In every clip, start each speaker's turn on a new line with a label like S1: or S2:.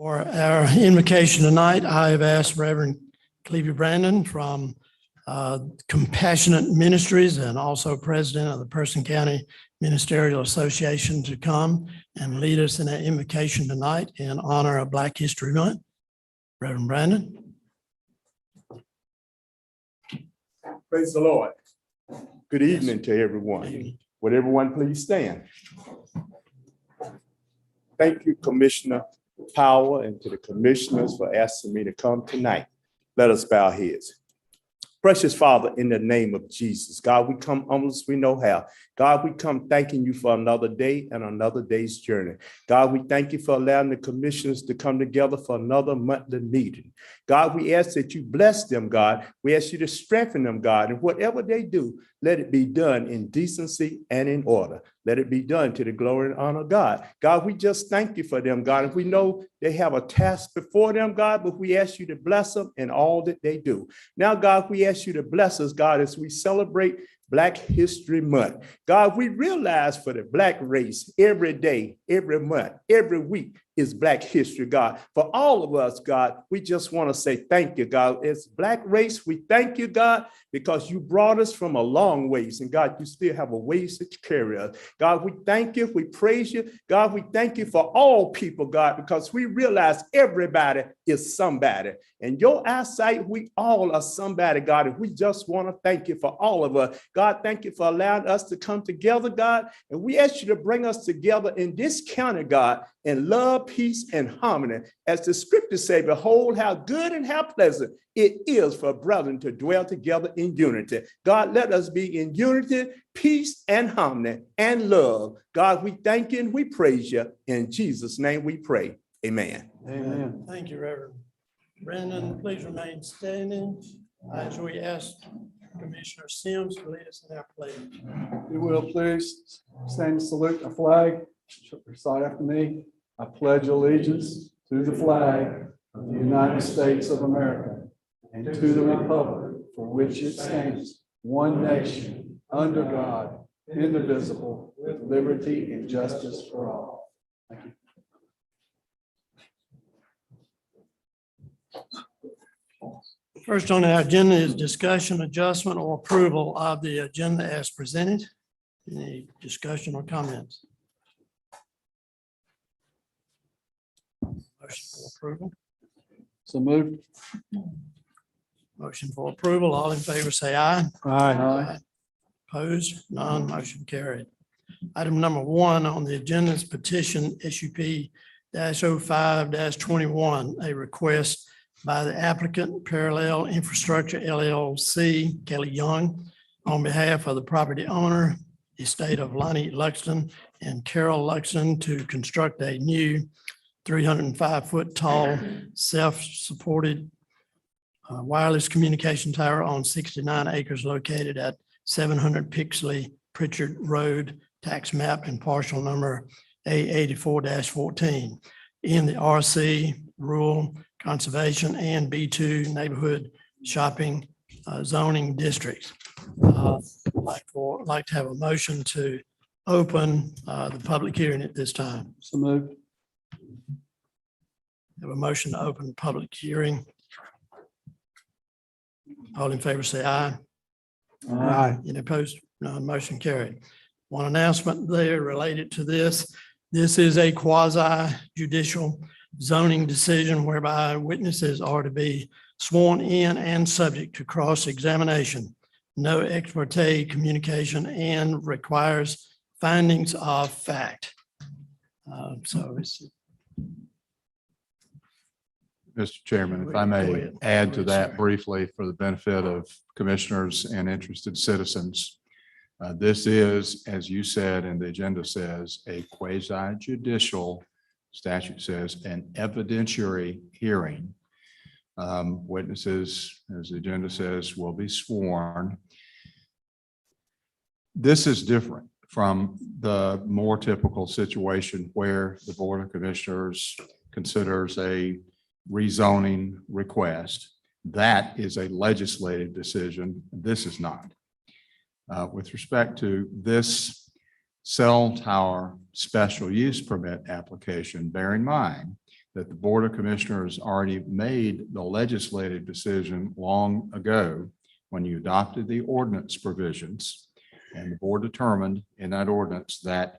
S1: For our invocation tonight, I have asked Reverend Clevie Brandon from Compassionate Ministries and also president of the Person County Ministerial Association to come and lead us in our invocation tonight in honor of Black History Month. Reverend Brandon.
S2: Praise the Lord. Good evening to everyone. Would everyone please stand? Thank you, Commissioner Powell, and to the commissioners for asking me to come tonight. Let us bow our heads. Precious Father, in the name of Jesus, God, we come humble as we know how. God, we come thanking you for another day and another day's journey. God, we thank you for allowing the commissioners to come together for another monthly meeting. God, we ask that you bless them, God. We ask you to strengthen them, God, and whatever they do, let it be done in decency and in order. Let it be done to the glory and honor of God. God, we just thank you for them, God. And we know they have a task before them, God, but we ask you to bless them in all that they do. Now, God, we ask you to bless us, God, as we celebrate Black History Month. God, we realize for the Black race, every day, every month, every week is Black History, God. For all of us, God, we just want to say thank you, God. As Black race, we thank you, God, because you brought us from a long ways. And God, you still have a ways to carry us. God, we thank you. We praise you. God, we thank you for all people, God, because we realize everybody is somebody. In your eyesight, we all are somebody, God. And we just want to thank you for all of us. God, thank you for allowing us to come together, God. And we ask you to bring us together in this county, God, in love, peace, and harmony. As the scriptures say, behold, how good and how pleasant it is for brethren to dwell together in unity. God, let us be in unity, peace, and harmony, and love. God, we thank you and we praise you. In Jesus' name we pray. Amen.
S1: Amen. Thank you, Reverend Brandon. Please remain standing as we ask Commissioner Sims to lead us in our pledge.
S3: You will please stand and salute the flag. Recite after me. I pledge allegiance to the flag of the United States of America and to the republic for which it stands, one nation, under God, indivisible, with liberty and justice for all. Thank you.
S1: First on our agenda is discussion, adjustment, or approval of the agenda as presented. Any discussion or comments? Motion for approval.
S3: So moved.
S1: Motion for approval. All in favor, say aye.
S3: Aye.
S1: Opposed? None. Motion carried. Item number 1 on the agenda is petition SUP-05-21, a request by the applicant Parallel Infrastructure LLC, Kelly Young, on behalf of the property owner, estate of Lonnie Luxton and Carol Luxton, to construct a new 305-foot tall, self-supported wireless communication tower on 69 acres located at 700 Pixley Pritchard Road, tax map and parcel number A84-14 in the RC Rural Conservation and B2 Neighborhood Shopping zoning districts. Like to have a motion to open the public hearing at this time.
S3: So moved.
S1: Have a motion to open the public hearing. All in favor, say aye.
S3: Aye.
S1: Any opposed? None. Motion carried. One announcement there related to this. This is a quasi judicial zoning decision whereby witnesses are to be sworn in and subject to cross-examination. No ex parte communication and requires findings of fact. So it's.
S4: Mr. Chairman, if I
S1: Go
S4: may
S1: ahead.
S4: add
S1: Go
S4: to
S1: ahead,
S4: that
S1: sir.
S4: briefly for the benefit of commissioners and interested citizens. This is, as you said, and the agenda says, a quasi judicial, statute says, an evidentiary hearing. Witnesses, as the agenda says, will be sworn. This is different from the more typical situation where the Board of Commissioners considers a rezoning request. That is a legislative decision. This is not. With respect to this cell tower special use permit application, bear in mind that the Board of Commissioners already made the legislative decision long ago when you adopted the ordinance provisions. And the board determined in that ordinance that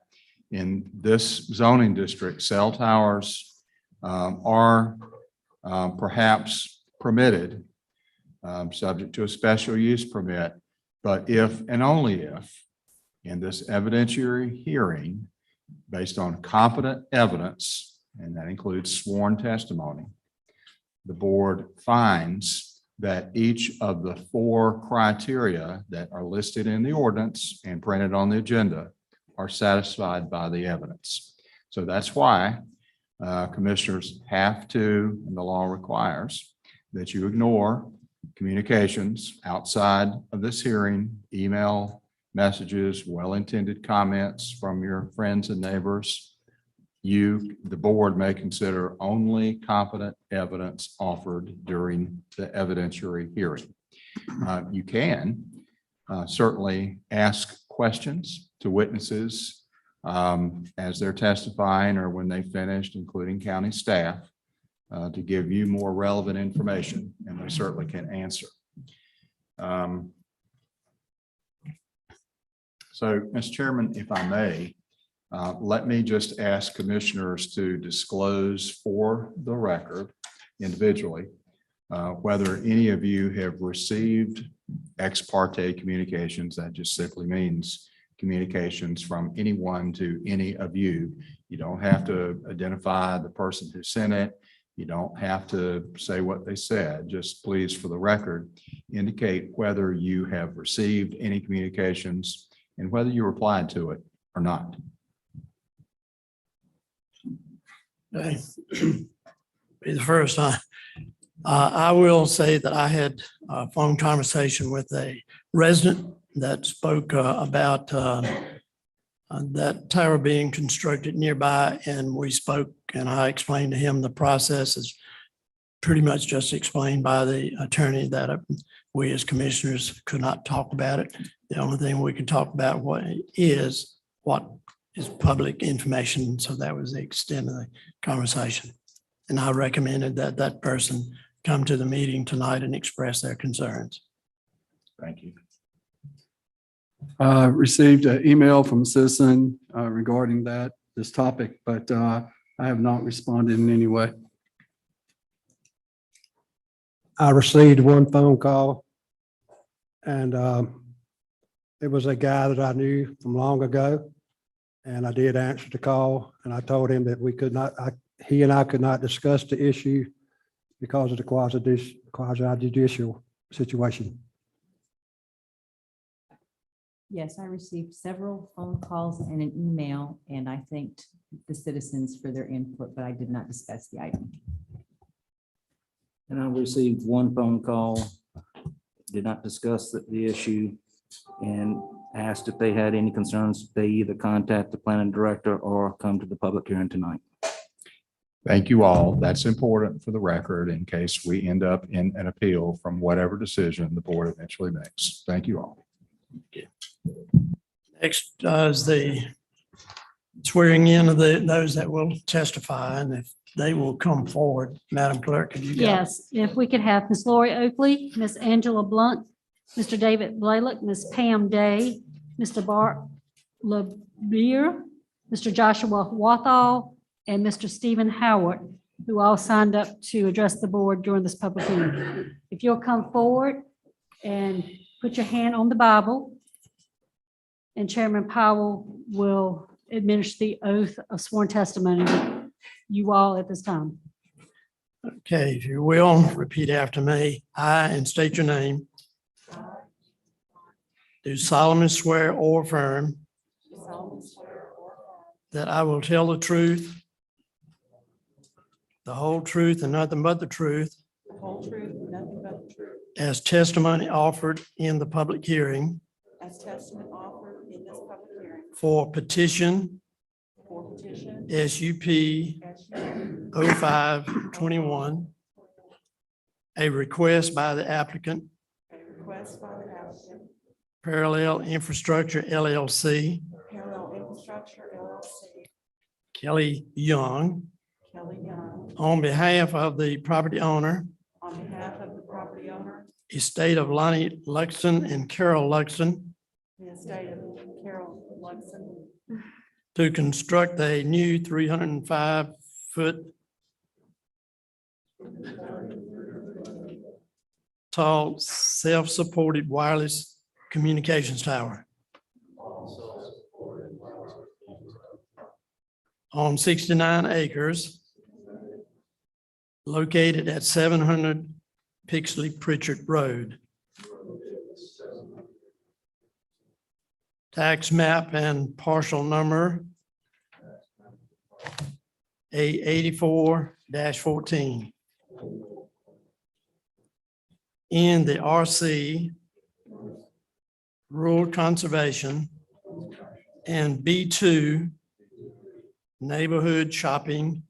S4: in this zoning district, cell towers are perhaps permitted, subject to a special use permit, but if and only if in this evidentiary hearing, based on competent evidence, and that includes sworn testimony, the board finds that each of the 4 criteria that are listed in the ordinance and printed on the agenda are satisfied by the evidence. So that's why commissioners have to, and the law requires, that you ignore communications outside of this hearing, email, messages, well-intended comments from your friends and neighbors. You, the board, may consider only competent evidence offered during the evidentiary hearing. You can certainly ask questions to witnesses as they're testifying or when they finished, including county staff, to give you more relevant information, and they certainly can answer. So, Mr. Chairman, if I may, let me just ask commissioners to disclose for the record individually whether any of you have received ex parte communications. That just simply means communications from anyone to any of you. You don't have to identify the person who sent it. You don't have to say what they said. Just please, for the record, indicate whether you have received any communications and whether you replied to it or not.
S1: Okay. Be the first. I will say that I had a phone conversation with a resident that spoke about that tower being constructed nearby, and we spoke, and I explained to him the process is pretty much just explained by the attorney, that we as commissioners could not talk about it. The only thing we could talk about what is public information. So that was the extent of the conversation. And I recommended that that person come to the meeting tonight and express their concerns.
S4: Thank you.
S3: Received an email from a citizen regarding this topic, but I have not responded in any way.
S5: I received one phone call, and it was a guy that I knew from long ago. And I did answer the call, and I told him that we could not, he and I could not discuss the issue because of the quasi-judicial situation.
S6: Yes, I received several phone calls and an email, and I thanked the citizens for their input, but I did not discuss the item.
S7: And I received one phone call, did not discuss the issue, and asked if they had any concerns. They either contact the planning director or come to the public hearing tonight.
S4: Thank you all. That's important for the record in case we end up in an appeal from whatever decision the board eventually makes. Thank you all.
S1: Next is the swearing in of those that will testify, and if they will come forward. Madam Clerk, have you got?
S8: Yes, if we could have Ms. Lori Oakley, Ms. Angela Blunt, Mr. David Blalock, Ms. Pam Day, Mr. Bart LeBeer, Mr. Joshua Wathall, and Mr. Stephen Howard, who all signed up to address the board during this public hearing. If you'll come forward and put your hand on the Bible, and Chairman Powell will administer the oath of sworn testimony to you all at this time.
S1: Okay, if you will, repeat after me. I, and state your name, do solemnly swear or affirm that I will tell the truth, the whole truth, and nothing but the truth, as testimony offered in the public hearing for petition SUP 0521, a request by the applicant, Parallel Infrastructure LLC, Kelly Young,
S9: Kelly Young,
S1: on behalf of the property owner,
S9: on behalf of the property owner,
S1: estate of Lonnie Luxton and Carol Luxton,
S9: the estate of Carol Luxon,
S1: to construct a new 305-foot tall, self-supported wireless communications tower on 69 acres located at 700 Pixley Pritchard Road. Tax map and parcel number A84-14. In the RC, Rural Conservation, and B2, Neighborhood Shopping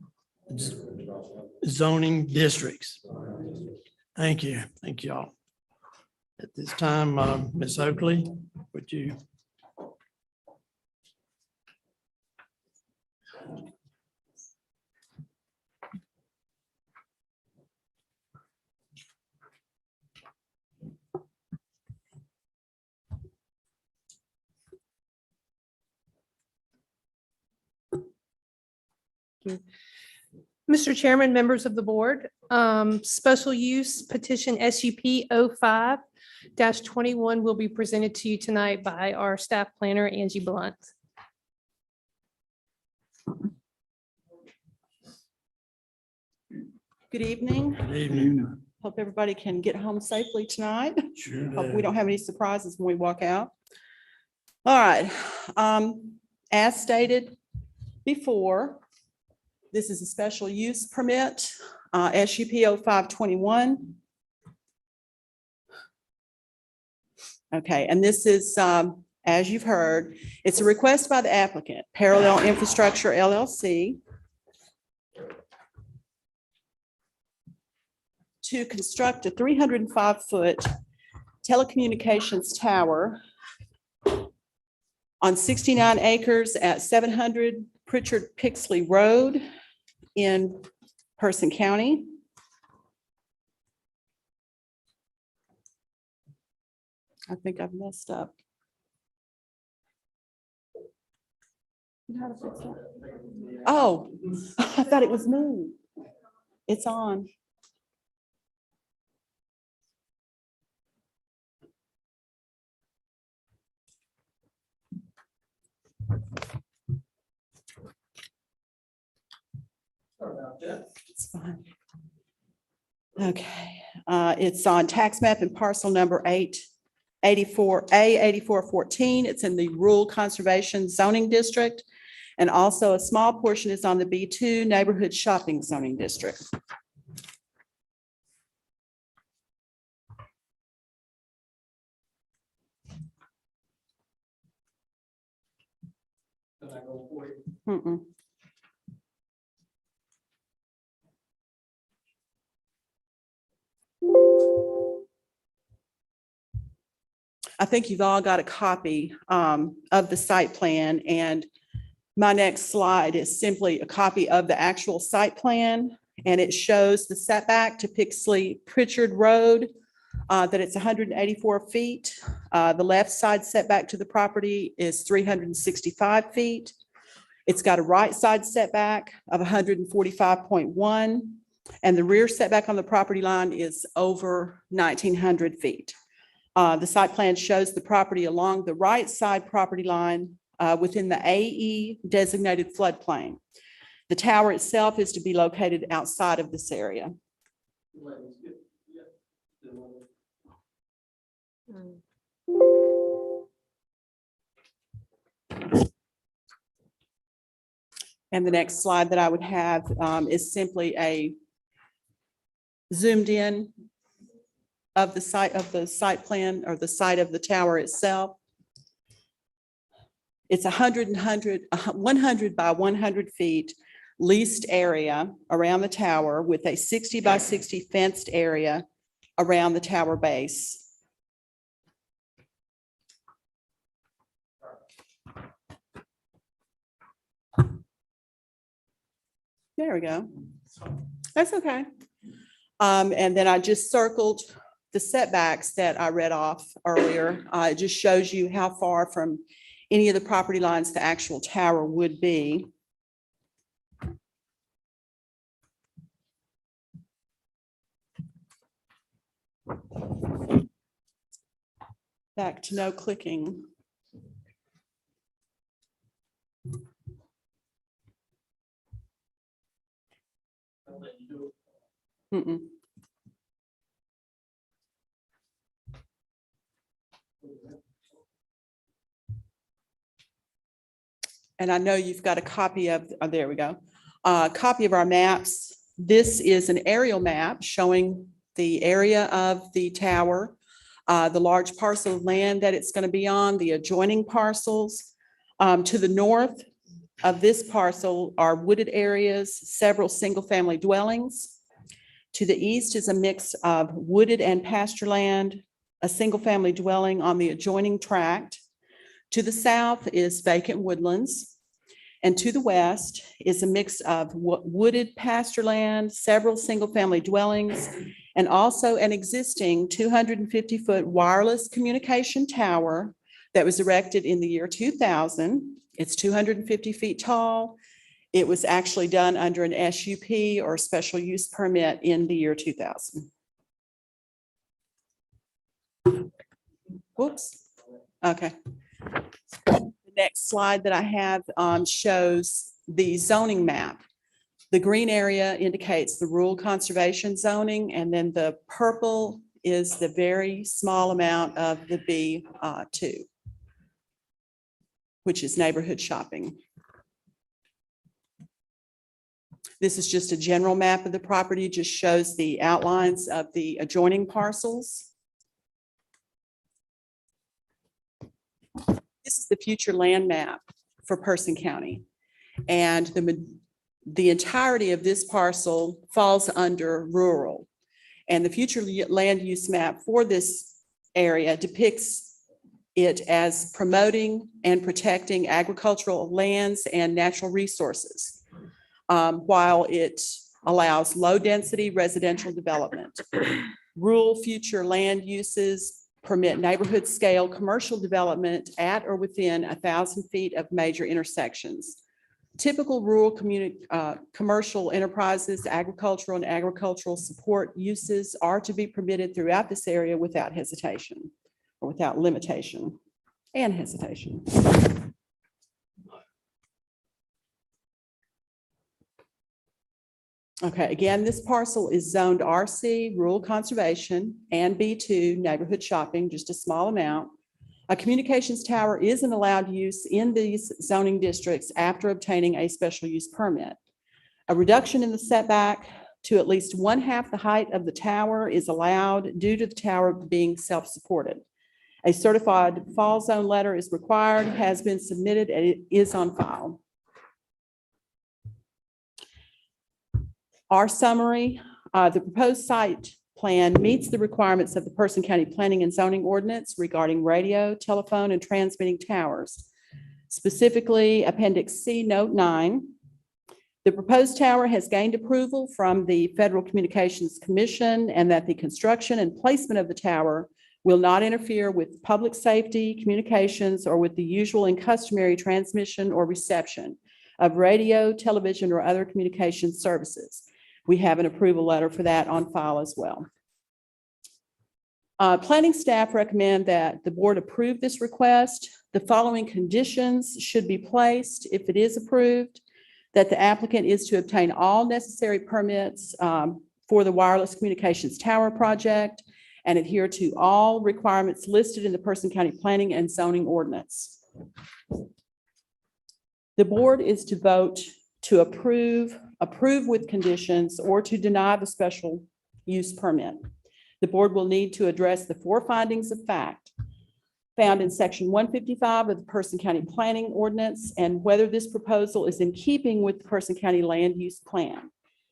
S1: Zoning Districts. Thank you. Thank you all. At this time, Ms. Oakley, would you?
S10: Mr. Chairman, members of the board, special use petition SUP 05-21 will be presented to you tonight by our staff planner, Angie Blunt.
S9: good evening.
S1: Good evening.
S9: Hope everybody can get home safely tonight.
S1: Sure
S9: Hope
S1: do.
S9: we don't have any surprises when we walk out. All right. As stated before, this is a special use permit, SUP 05-21. Okay, and this is, as you've heard, it's a request by the applicant, Parallel Infrastructure LLC, to construct a 305-foot telecommunications tower on 69 acres at 700 Pritchard Pixley Road in Person County. I think I've messed up. How to fix that? Oh, I thought it was me. It's on. It's fine. Okay, it's on tax map and parcel number 884A8414. It's in the Rural Conservation Zoning District. And also a small portion is on the B2 Neighborhood Shopping Zoning District. Mm-mm. I think you've all got a copy of the site plan, and my next slide is simply a copy of the actual site plan, and it shows the setback to Pixley Pritchard Road, that it's 184 feet. The left side setback to the property is 365 feet. It's got a right side setback of 145.1, and the rear setback on the property line is over 1,900 feet. The site plan shows the property along the right side property line within the AE designated floodplain. The tower itself is to be located outside of this area. And the next slide that I would have is simply a zoomed in of the site plan, or the site of the tower itself. It's 100 by 100 feet leased area around the tower with a 60 by 60 fenced area around the tower base. There we go. That's okay. And then I just circled the setbacks that I read off earlier. It just shows you how far from any of the property lines the actual tower would be. Back to no clicking. Mm-mm. And I know you've got a copy of, oh, there we go. A copy of our maps. This is an aerial map showing the area of the tower, the large parcel of land that it's going to be on, the adjoining parcels. To the north of this parcel are wooded areas, several single-family dwellings. To the east is a mix of wooded and pasture land, a single-family dwelling on the adjoining tract. To the south is vacant woodlands. And to the west is a mix of wooded pasture land, several single-family dwellings, and also an existing 250-foot wireless communication tower that was erected in the year 2000. It's 250 feet tall. It was actually done under an SUP or special use permit in the year 2000. Whoops. Okay. The next slide that I have shows the zoning map. The green area indicates the rural conservation zoning, and then the purple is the very small amount of the B2, which is neighborhood shopping. This is just a general map of the property, just shows the outlines of the adjoining parcels. This is the future land map for Person County. And the entirety of this parcel falls under rural. And the future land use map for this area depicts it as promoting and protecting agricultural lands and natural resources, while it allows low-density residential development. Rural future land uses permit neighborhood scale commercial development at or within 1,000 feet of major intersections. Typical rural commercial enterprises, agricultural and agricultural support uses are to be permitted throughout this area without hesitation or without limitation and hesitation. Okay, again, this parcel is zoned RC, rural conservation, and B2, neighborhood shopping, just a small amount. A communications tower is an allowed use in these zoning districts after obtaining a special use permit. A reduction in the setback to at least 1/2 the height of the tower is allowed due to the tower being self-supported. A certified fall zone letter is required, has been submitted, and it is on file. Our summary, the proposed site plan meets the requirements of the Person County Planning and Zoning Ordinance regarding radio, telephone, and transmitting towers. Specifically, Appendix C, Note 9. The proposed tower has gained approval from the Federal Communications Commission, and that the construction and placement of the tower will not interfere with public safety, communications, or with the usual and customary transmission or reception of radio, television, or other communication services. We have an approval letter for that on file as well. Planning staff recommend that the board approve this request. The following conditions should be placed if it is approved: that the applicant is to obtain all necessary permits for the wireless communications tower project and adhere to all requirements listed in the Person County Planning and Zoning Ordinance. The board is to vote to approve with conditions, or to deny the special use permit. The board will need to address the 4 findings of fact found in section 155 of the Person County Planning Ordinance, and whether this proposal is in keeping with the Person County Land Use Plan.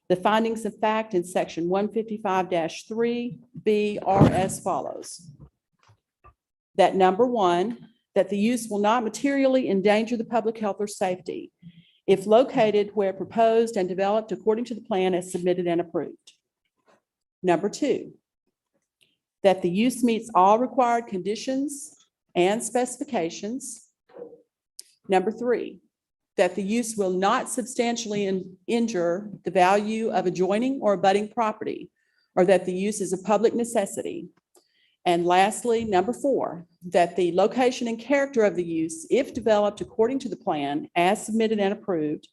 S9: The findings of fact in section 155-3B are as follows. That number 1, that the use will not materially endanger the public health or safety. if located where proposed and developed according to the plan as submitted and approved. Number 2, that the use meets all required conditions and specifications. Number 3, that the use will not substantially injure the value of adjoining or abutting property, or that the use is a public necessity. And lastly, number 4, that the location and character of the use, if developed according to the plan as submitted and approved,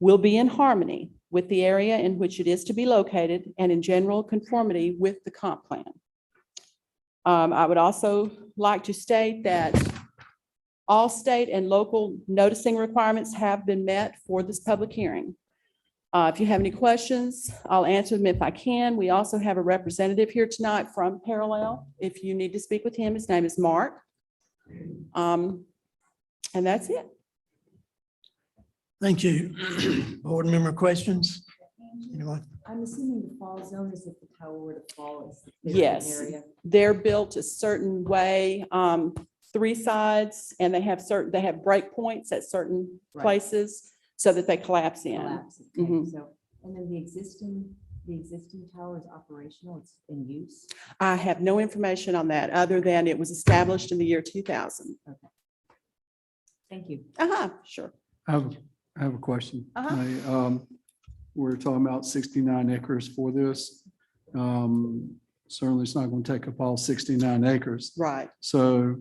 S9: will be in harmony with the area in which it is to be located and in general conformity with the comp plan. I would also like to state that all state and local noticing requirements have been met for this public hearing. If you have any questions, I'll answer them if I can. We also have a representative here tonight from Parallel. If you need to speak with him, his name is Mark. And that's it.
S1: Thank you. Board member questions? Anyone?
S6: I'm assuming the fall zone is if the tower were to fall. It's the
S9: Yes.
S6: area.
S9: They're built a certain way, 3 sides, and they have break points at certain
S6: Right.
S9: places so that they collapse in.
S6: Collapse. Okay,
S9: Mhm.
S6: So, and then the existing tower is operational, it's in use.
S9: I have no information on that other than it was established in the year 2000.
S6: Thank you.
S9: Sure.
S3: I have a question.
S9: Uh-huh.
S3: We're talking about 69 acres for this. Certainly, it's not going to take up all 69 acres.
S9: Right.
S3: So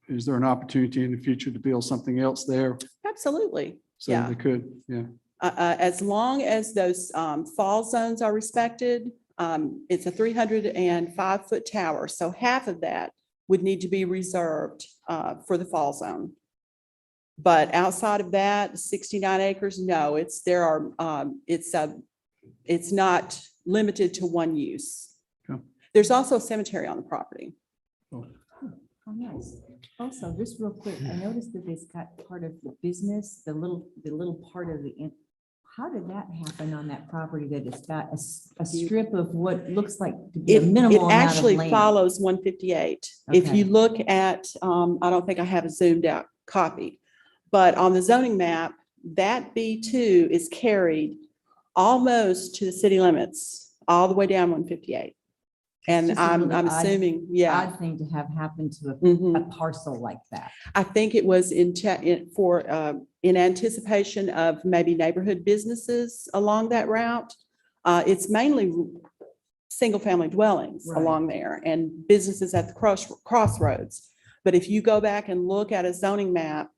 S3: is there an opportunity in the future to build something else there?
S9: Absolutely.
S3: So
S9: Yeah.
S3: they could, yeah.
S9: As long as those fall zones are respected, it's a 305-foot tower. So half of that would need to be reserved for the fall zone. But outside of that, 69 acres, no, it's not limited to one use.
S3: Okay.
S9: There's also a cemetery on the property.
S6: Oh, nice. Also, just real quick, I noticed that it's got part of the business, the little part of how did that happen on that property that it's got a strip of what looks like to be a
S9: It
S6: minimal amount of
S9: actually
S6: land?
S9: follows 158. If
S6: Okay.
S9: you look at, I don't think I have a zoomed out copy, but on the zoning map, that B2 is carried almost to the city limits, all the way down 158. And
S6: just a
S9: I'm
S6: really odd-
S9: assuming, yeah.
S6: Odd thing to have happened to a
S9: Mhm.
S6: parcel like that.
S9: I think it was in anticipation of maybe neighborhood businesses along that route. It's mainly single-family dwellings
S6: Right.
S9: along there and businesses at the crossroads. But if you go back and look at a zoning map,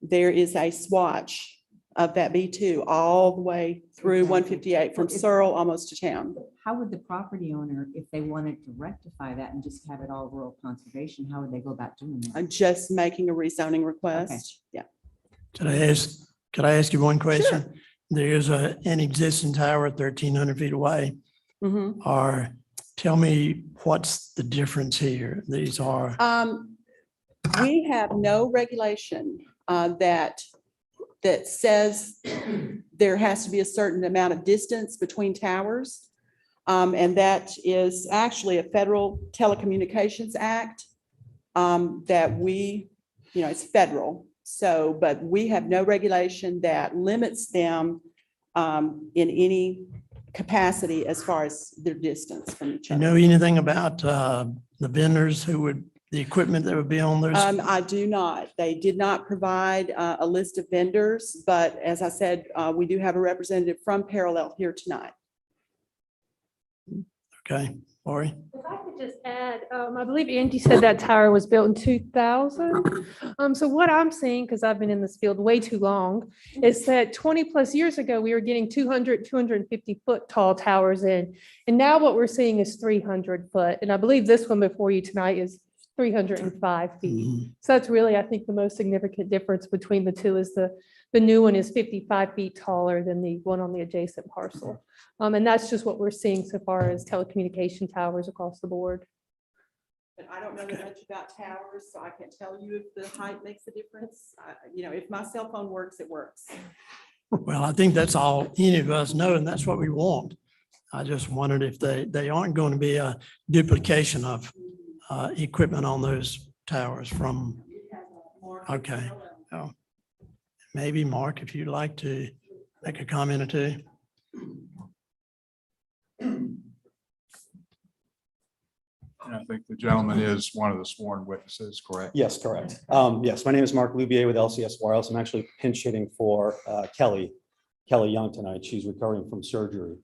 S9: there is a swatch of that B2 all the way through
S6: Exactly.
S9: 158 from
S6: Well, if-
S9: Searle almost to town.
S6: How would the property owner, if they wanted to rectify that and just have it all rural conservation, how would they go about doing that?
S9: I'm just making a rezoning request. Yeah.
S1: Could I ask you one question? There is an existing tower 1,300 feet away.
S9: Mhm.
S1: Or tell me what's the difference here? These are,
S9: We have no regulation that says there has to be a certain amount of distance between towers. And that is actually a Federal Telecommunications Act that it's federal. So, but we have no regulation that limits them in any capacity as far as their distance from each
S1: do you
S9: other.
S1: know anything about the vendors the equipment that would be on those?
S9: I do not. They did not provide a list of vendors, but as I said, we do have a representative from Parallel here tonight.
S1: Okay, Lori?
S10: If I could just add, I believe Andy said that tower was built in 2000. So what I'm seeing, because I've been in this field way too long, is that 20+ years ago, we were getting 250 foot tall towers in. And now what we're seeing is 300 foot. And I believe this one before you tonight is 305 feet.
S1: Mhm.
S10: So that's really, I think, the most significant difference between the two is the new one is 55 feet taller than the one on the adjacent parcel. And that's just what we're seeing so far as telecommunication towers across the board.
S9: But I don't know that much about towers, so I can't tell you if the height makes a difference. If my cell phone works, it works.
S1: Well, I think that's all any of us know, and that's what we want. I just wondered if they aren't going to be a duplication of equipment on those towers from, okay. Oh. Maybe Mark, if you'd like to make a comment or two.
S4: And I think the gentleman is one of the sworn witnesses, correct?
S11: Yes, correct. Yes, my name is Mark Loubier with LCS Wireless. I'm actually pinch hitting for Kelly Young tonight. She's recovering from surgery.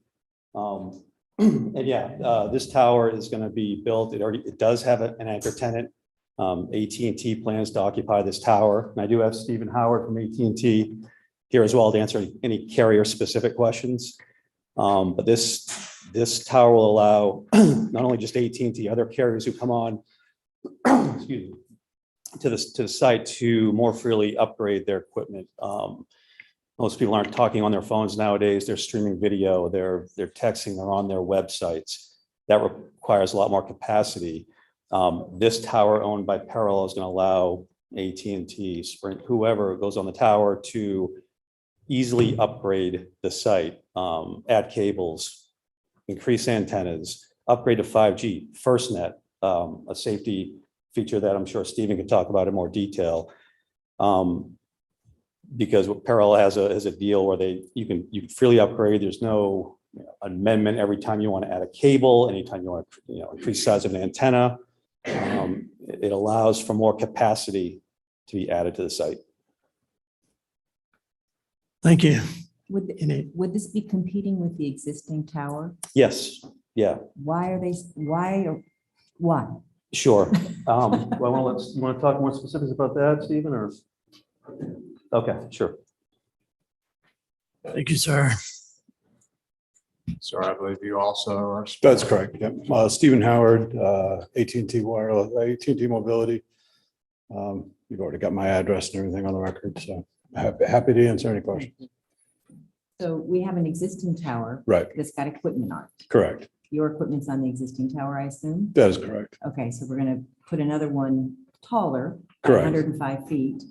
S11: And yeah, this tower is going to be built. It does have an anchor tenant. AT&T plans to occupy this tower. And I do have Stephen Howard from AT&T here as well to answer any carrier specific questions. But this tower will allow not only just AT&T, other carriers who come on, excuse me, to the site to more freely upgrade their equipment. Most people aren't talking on their phones nowadays. They're streaming video, they're texting, they're on their websites. That requires a lot more capacity. This tower owned by Parallel is going to allow AT&T, Sprint, whoever goes on the tower to easily upgrade the site, add cables, increase antennas, upgrade to 5G, FirstNet, a safety feature that I'm sure Stephen can talk about in more detail. Because Parallel has a deal where you can freely upgrade. There's no amendment every time you want to add a cable, anytime you want to increase size of an antenna. It allows for more capacity to be added to the site.
S1: Thank you.
S6: Would this be competing with the existing tower?
S11: Yes, yeah,
S6: Why?
S11: sure. Well, you want to talk more specifics about that, Stephen, or? Okay, sure.
S1: Thank you, sir.
S4: So I believe you also are.
S12: That's correct. Yeah. Stephen Howard, AT&T Wireless, AT&T Mobility. You've already got my address and everything on the record, so happy to answer any questions.
S6: So we have an existing tower.
S12: Right.
S6: That's got equipment on it.
S12: Correct.
S6: Your equipment's on the existing tower, I assume?
S12: That is correct.
S6: Okay, so we're gonna put another one taller,
S12: Correct.
S6: 105 feet,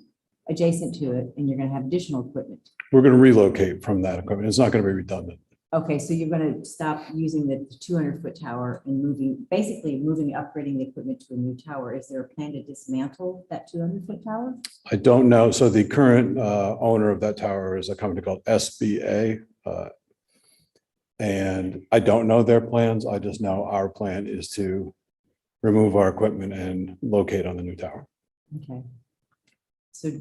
S6: adjacent to it, and you're gonna have additional equipment.
S12: We're going to relocate from that equipment. It's not going to be redundant.
S6: Okay, so you're gonna stop using the 200-foot tower and basically upgrading the equipment to a new tower. Is there a plan to dismantle that 200-foot tower?
S12: I don't know. So the current owner of that tower is a company called SBA. And I don't know their plans. I just know our plan is to remove our equipment and locate on the new tower.
S6: Okay. So do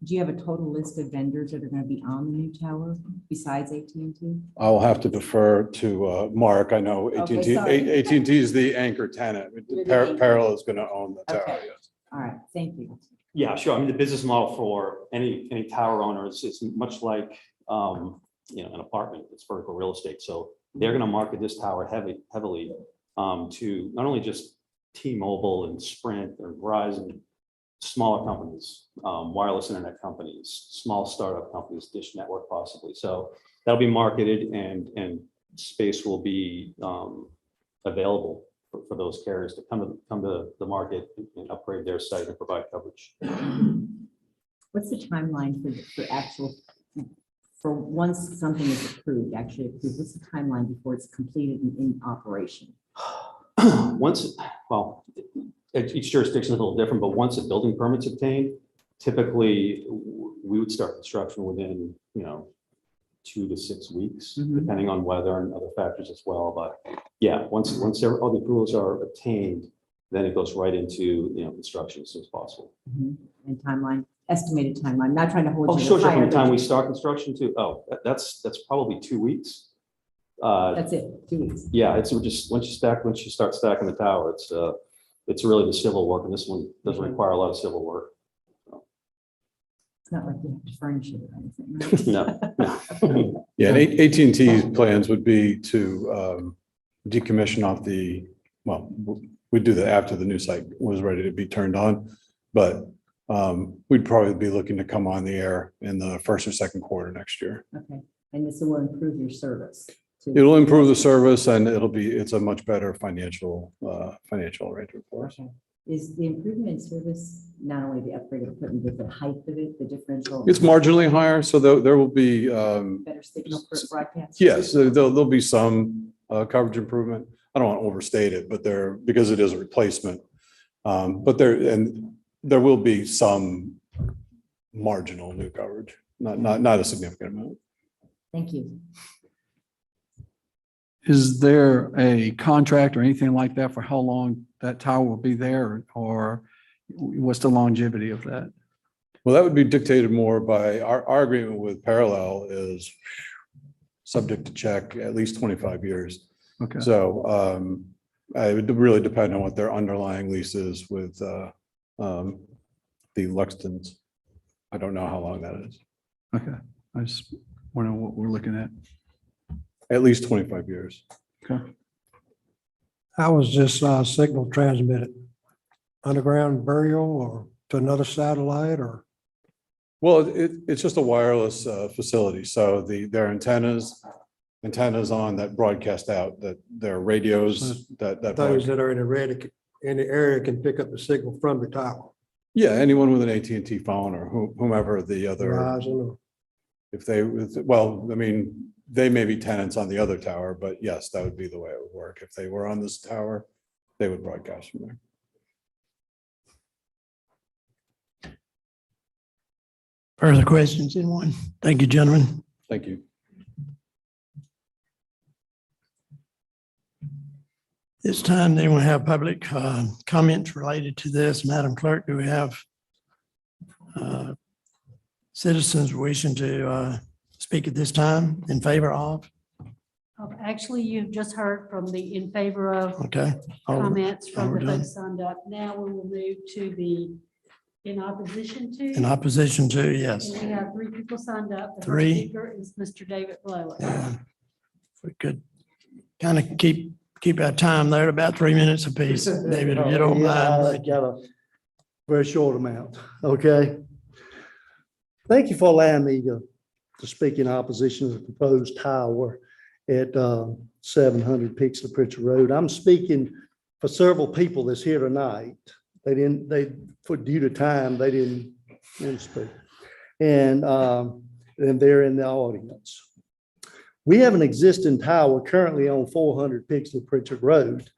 S6: you have a total list of vendors that are gonna be on the new tower besides AT&T?
S12: I will have to defer to Mark. I know
S6: Okay,
S12: AT&T,
S6: sorry.
S12: AT&T is the anchor tenant.
S6: You're the anchor.
S12: Parallel is going to own the tower.
S6: Okay.
S12: Yes.
S6: All right, thank you.
S11: Yeah, sure. I mean, the business model for any tower owner is much like, an apartment. It's vertical real estate. So they're going to market this tower heavily to not only just T-Mobile and Sprint or Verizon, smaller companies, wireless internet companies, small startup companies, Dish Network possibly. So that'll be marketed and space will be available for those carriers to come to the market and upgrade their site and provide coverage.
S6: What's the timeline for once something is actually approved, what's the timeline before it's completed and in operation?
S11: Each jurisdiction is a little different, but once a building permit's obtained, typically we would start construction within, 2 to 6 weeks, depending on weather and other factors as well. But yeah, once all the approvals are obtained, then it goes right into, construction as soon as possible.
S6: And timeline, estimated timeline, not trying to hold
S11: Oh,
S6: you.
S11: sure,
S6: to
S11: sure. From
S6: fire,
S11: the time
S6: but
S11: we start construction to, that's probably 2 weeks.
S6: That's it, 2 weeks.
S11: Yeah, once you start stacking the tower, it's really the civil work, and this one doesn't require a lot of civil work.
S6: It's not like you have to furnish it or anything, right?
S11: No.
S12: Yeah, and AT&T's plans would be to decommission off we'd do that after the new site was ready to be turned on. But we'd probably be looking to come on the air in the first or second quarter next year.
S6: Okay, and this will improve your service.
S12: It'll improve the service and it's a much better financial arrangement for us.
S6: Okay. Is the improvement in service not only the upgrade of equipment, but the height of it, the differential?
S12: It's marginally higher, so there will be,
S6: Better signal for broadcast?
S12: yes, there'll be some coverage improvement. I don't want to overstate it, but because it is a replacement. But there will be some marginal new coverage. not a significant amount.
S6: Thank you.
S3: Is there a contract or anything like that for how long that tower will be there, or what's the longevity of that?
S12: Well, that would be dictated more by our agreement with Parallel is subject to check at least 25 years.
S3: Okay.
S12: So it would really depend on what their underlying lease is with the Luxtons. I don't know how long that is.
S3: Okay. I just want to know what we're looking at.
S12: At least 25 years.
S5: How was this signal transmitted? Underground burial or to another satellite or?
S12: Well, it's just a wireless facility. So their antennas on that broadcast out, that their radios that
S5: Those that are in the area can pick up the signal from the tower.
S12: yeah, anyone with an AT&T phone or whomever the other,
S5: Verizon or.
S12: if they, well, I mean, they may be tenants on the other tower, but yes, that would be the way it would work. If they were on this tower, they would broadcast from there.
S1: Further questions, anyone? Thank you, gentlemen.
S12: Thank you.
S1: This time, they will have public comments related to this. Madam Clerk, do we have citizens wishing to speak at this time in favor of?
S8: Actually, you've just heard from the in favor of
S1: Okay.
S8: comments from
S1: we're
S8: the
S1: done.
S8: folks signed up. Now we will move to the in opposition to.
S1: In opposition to, yes.
S8: And we have 3 people signed up. The first
S1: Three.
S8: speaker is Mr. David Blowick.
S1: Yeah. If we could kind of keep our time there at about 3 minutes apiece. David, if you don't mind.
S13: I got a very short amount, okay? Thank you for allowing me to speak in opposition to the proposed tower at 700 Pixley Pritchard Road. I'm speaking for several people that's here tonight. For due to time, they didn't speak. And they're in the audience. We have an existing tower currently on 400 Pixley Pritchard Road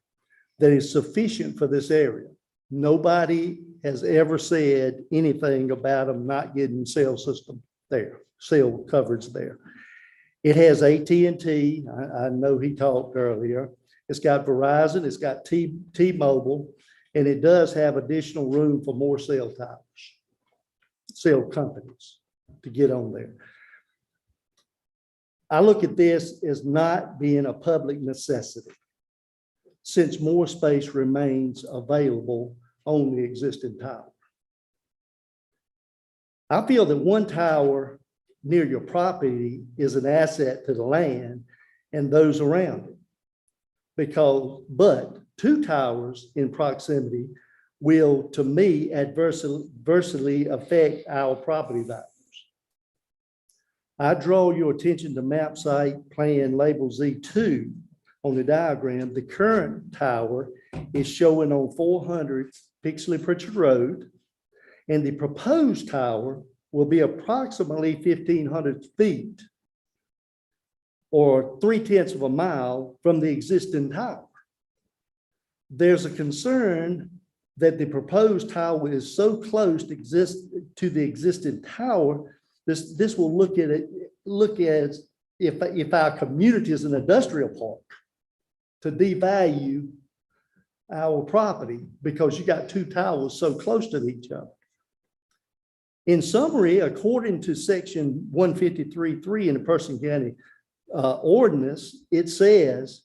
S13: that is sufficient for this area. Nobody has ever said anything about them not getting cell system there, cell coverage there. It has AT&T. I know he talked earlier. It's got Verizon, it's got T-Mobile, and it does have additional room for more cell towers, cell companies to get on there. I look at this as not being a public necessity, since more space remains available on the existing tower. I feel that one tower near your property is an asset to the land and those around it. But 2 towers in proximity will, to me, adversely affect our property values. I draw your attention to map site plan label Z2 on the diagram. The current tower is showing on 400 Pixley Pritchard Road, and the proposed tower will be approximately 1,500 feet or 3/10 of a mile from the existing tower. There's a concern that the proposed tower is so close to the existing tower. This will look as if our community is an industrial park, to devalue our property because you got 2 towers so close to each other. In summary, according to section 153.3 in the Person County ordinance, it says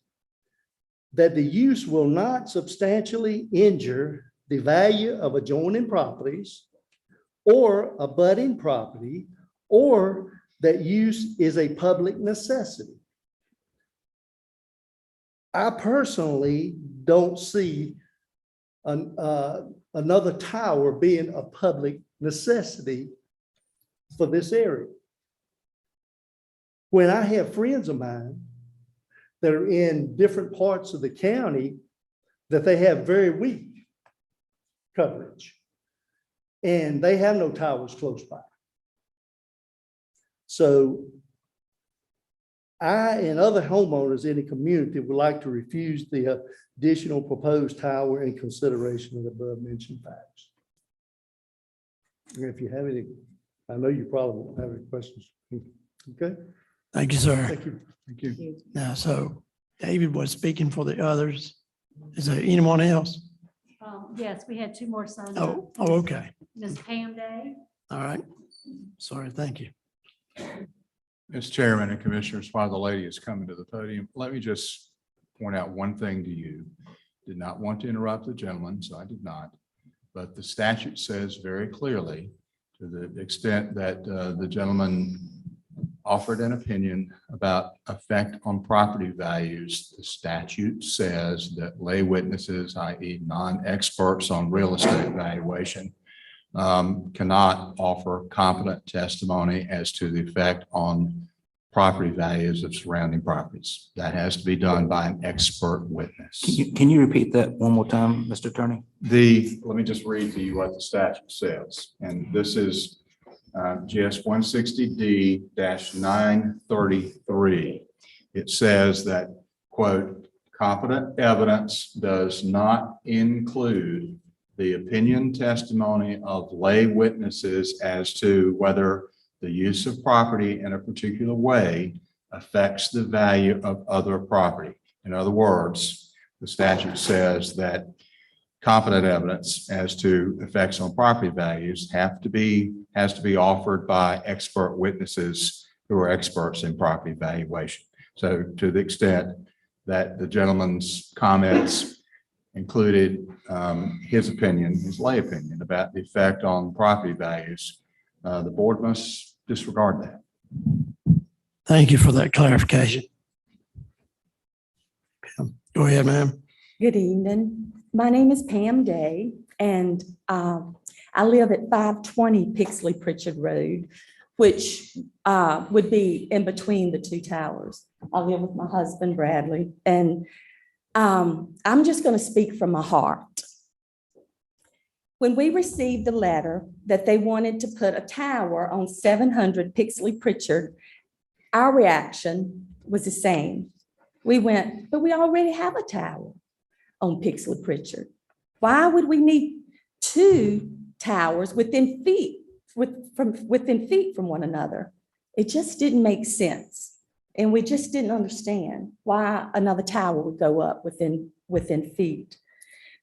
S13: that the use will not substantially injure the value of adjoining properties or abutting property, or that use is a public necessity. I personally don't see another tower being a public necessity for this area. When I have friends of mine that are in different parts of the county that they have very weak coverage and they have no towers close by. So I and other homeowners in the community would like to refuse the additional proposed tower in consideration of the above mentioned facts. If you have any I know you probably won't have any questions. Okay,
S1: Thank you, sir.
S13: thank you.
S4: Thank you.
S1: Now, so David was speaking for the others. Is there anyone else?
S8: Yes, we had two more signed up.
S1: Oh, okay.
S8: Ms. Pam Day.
S1: All right. Sorry, thank you.
S4: Mr. Chairman and Commissioners, while the lady is coming to the podium, let me just point out one thing to you. Did not want to interrupt the gentleman, so I did not. But the statute says very clearly, to the extent that the gentleman offered an opinion about effect on property values, the statute says that lay witnesses, i.e. non-experts on real estate valuation, cannot offer competent testimony as to the effect on property values of surrounding properties. That has to be done by an expert witness.
S7: Can you repeat that one more time, Mr. Attorney?
S4: Let me just read to you what the statute says, and this is GS 160D-933. It says that, quote, competent evidence does not include the opinion testimony of lay witnesses as to whether the use of property in a particular way affects the value of other property. In other words, the statute says that competent evidence as to effects on property values has to be offered by expert witnesses who are experts in property valuation. So to the extent that the gentleman's comments included his opinion, his lay opinion about the effect on property values, the board must disregard that.
S1: Thank you for that clarification. Go ahead, ma'am.
S14: Good evening. My name is Pam Day, and I live at 520 Pixley Pritchard Road, which would be in between the two towers. I live with my husband, Bradley, and I'm just going to speak from my heart. When we received the letter that they wanted to put a tower on 700 Pixley Pritchard, our reaction was the same. We went, but we already have a tower on Pixley Pritchard. Why would we need two towers within feet from one another? It just didn't make sense. And we just didn't understand why another tower would go up within feet.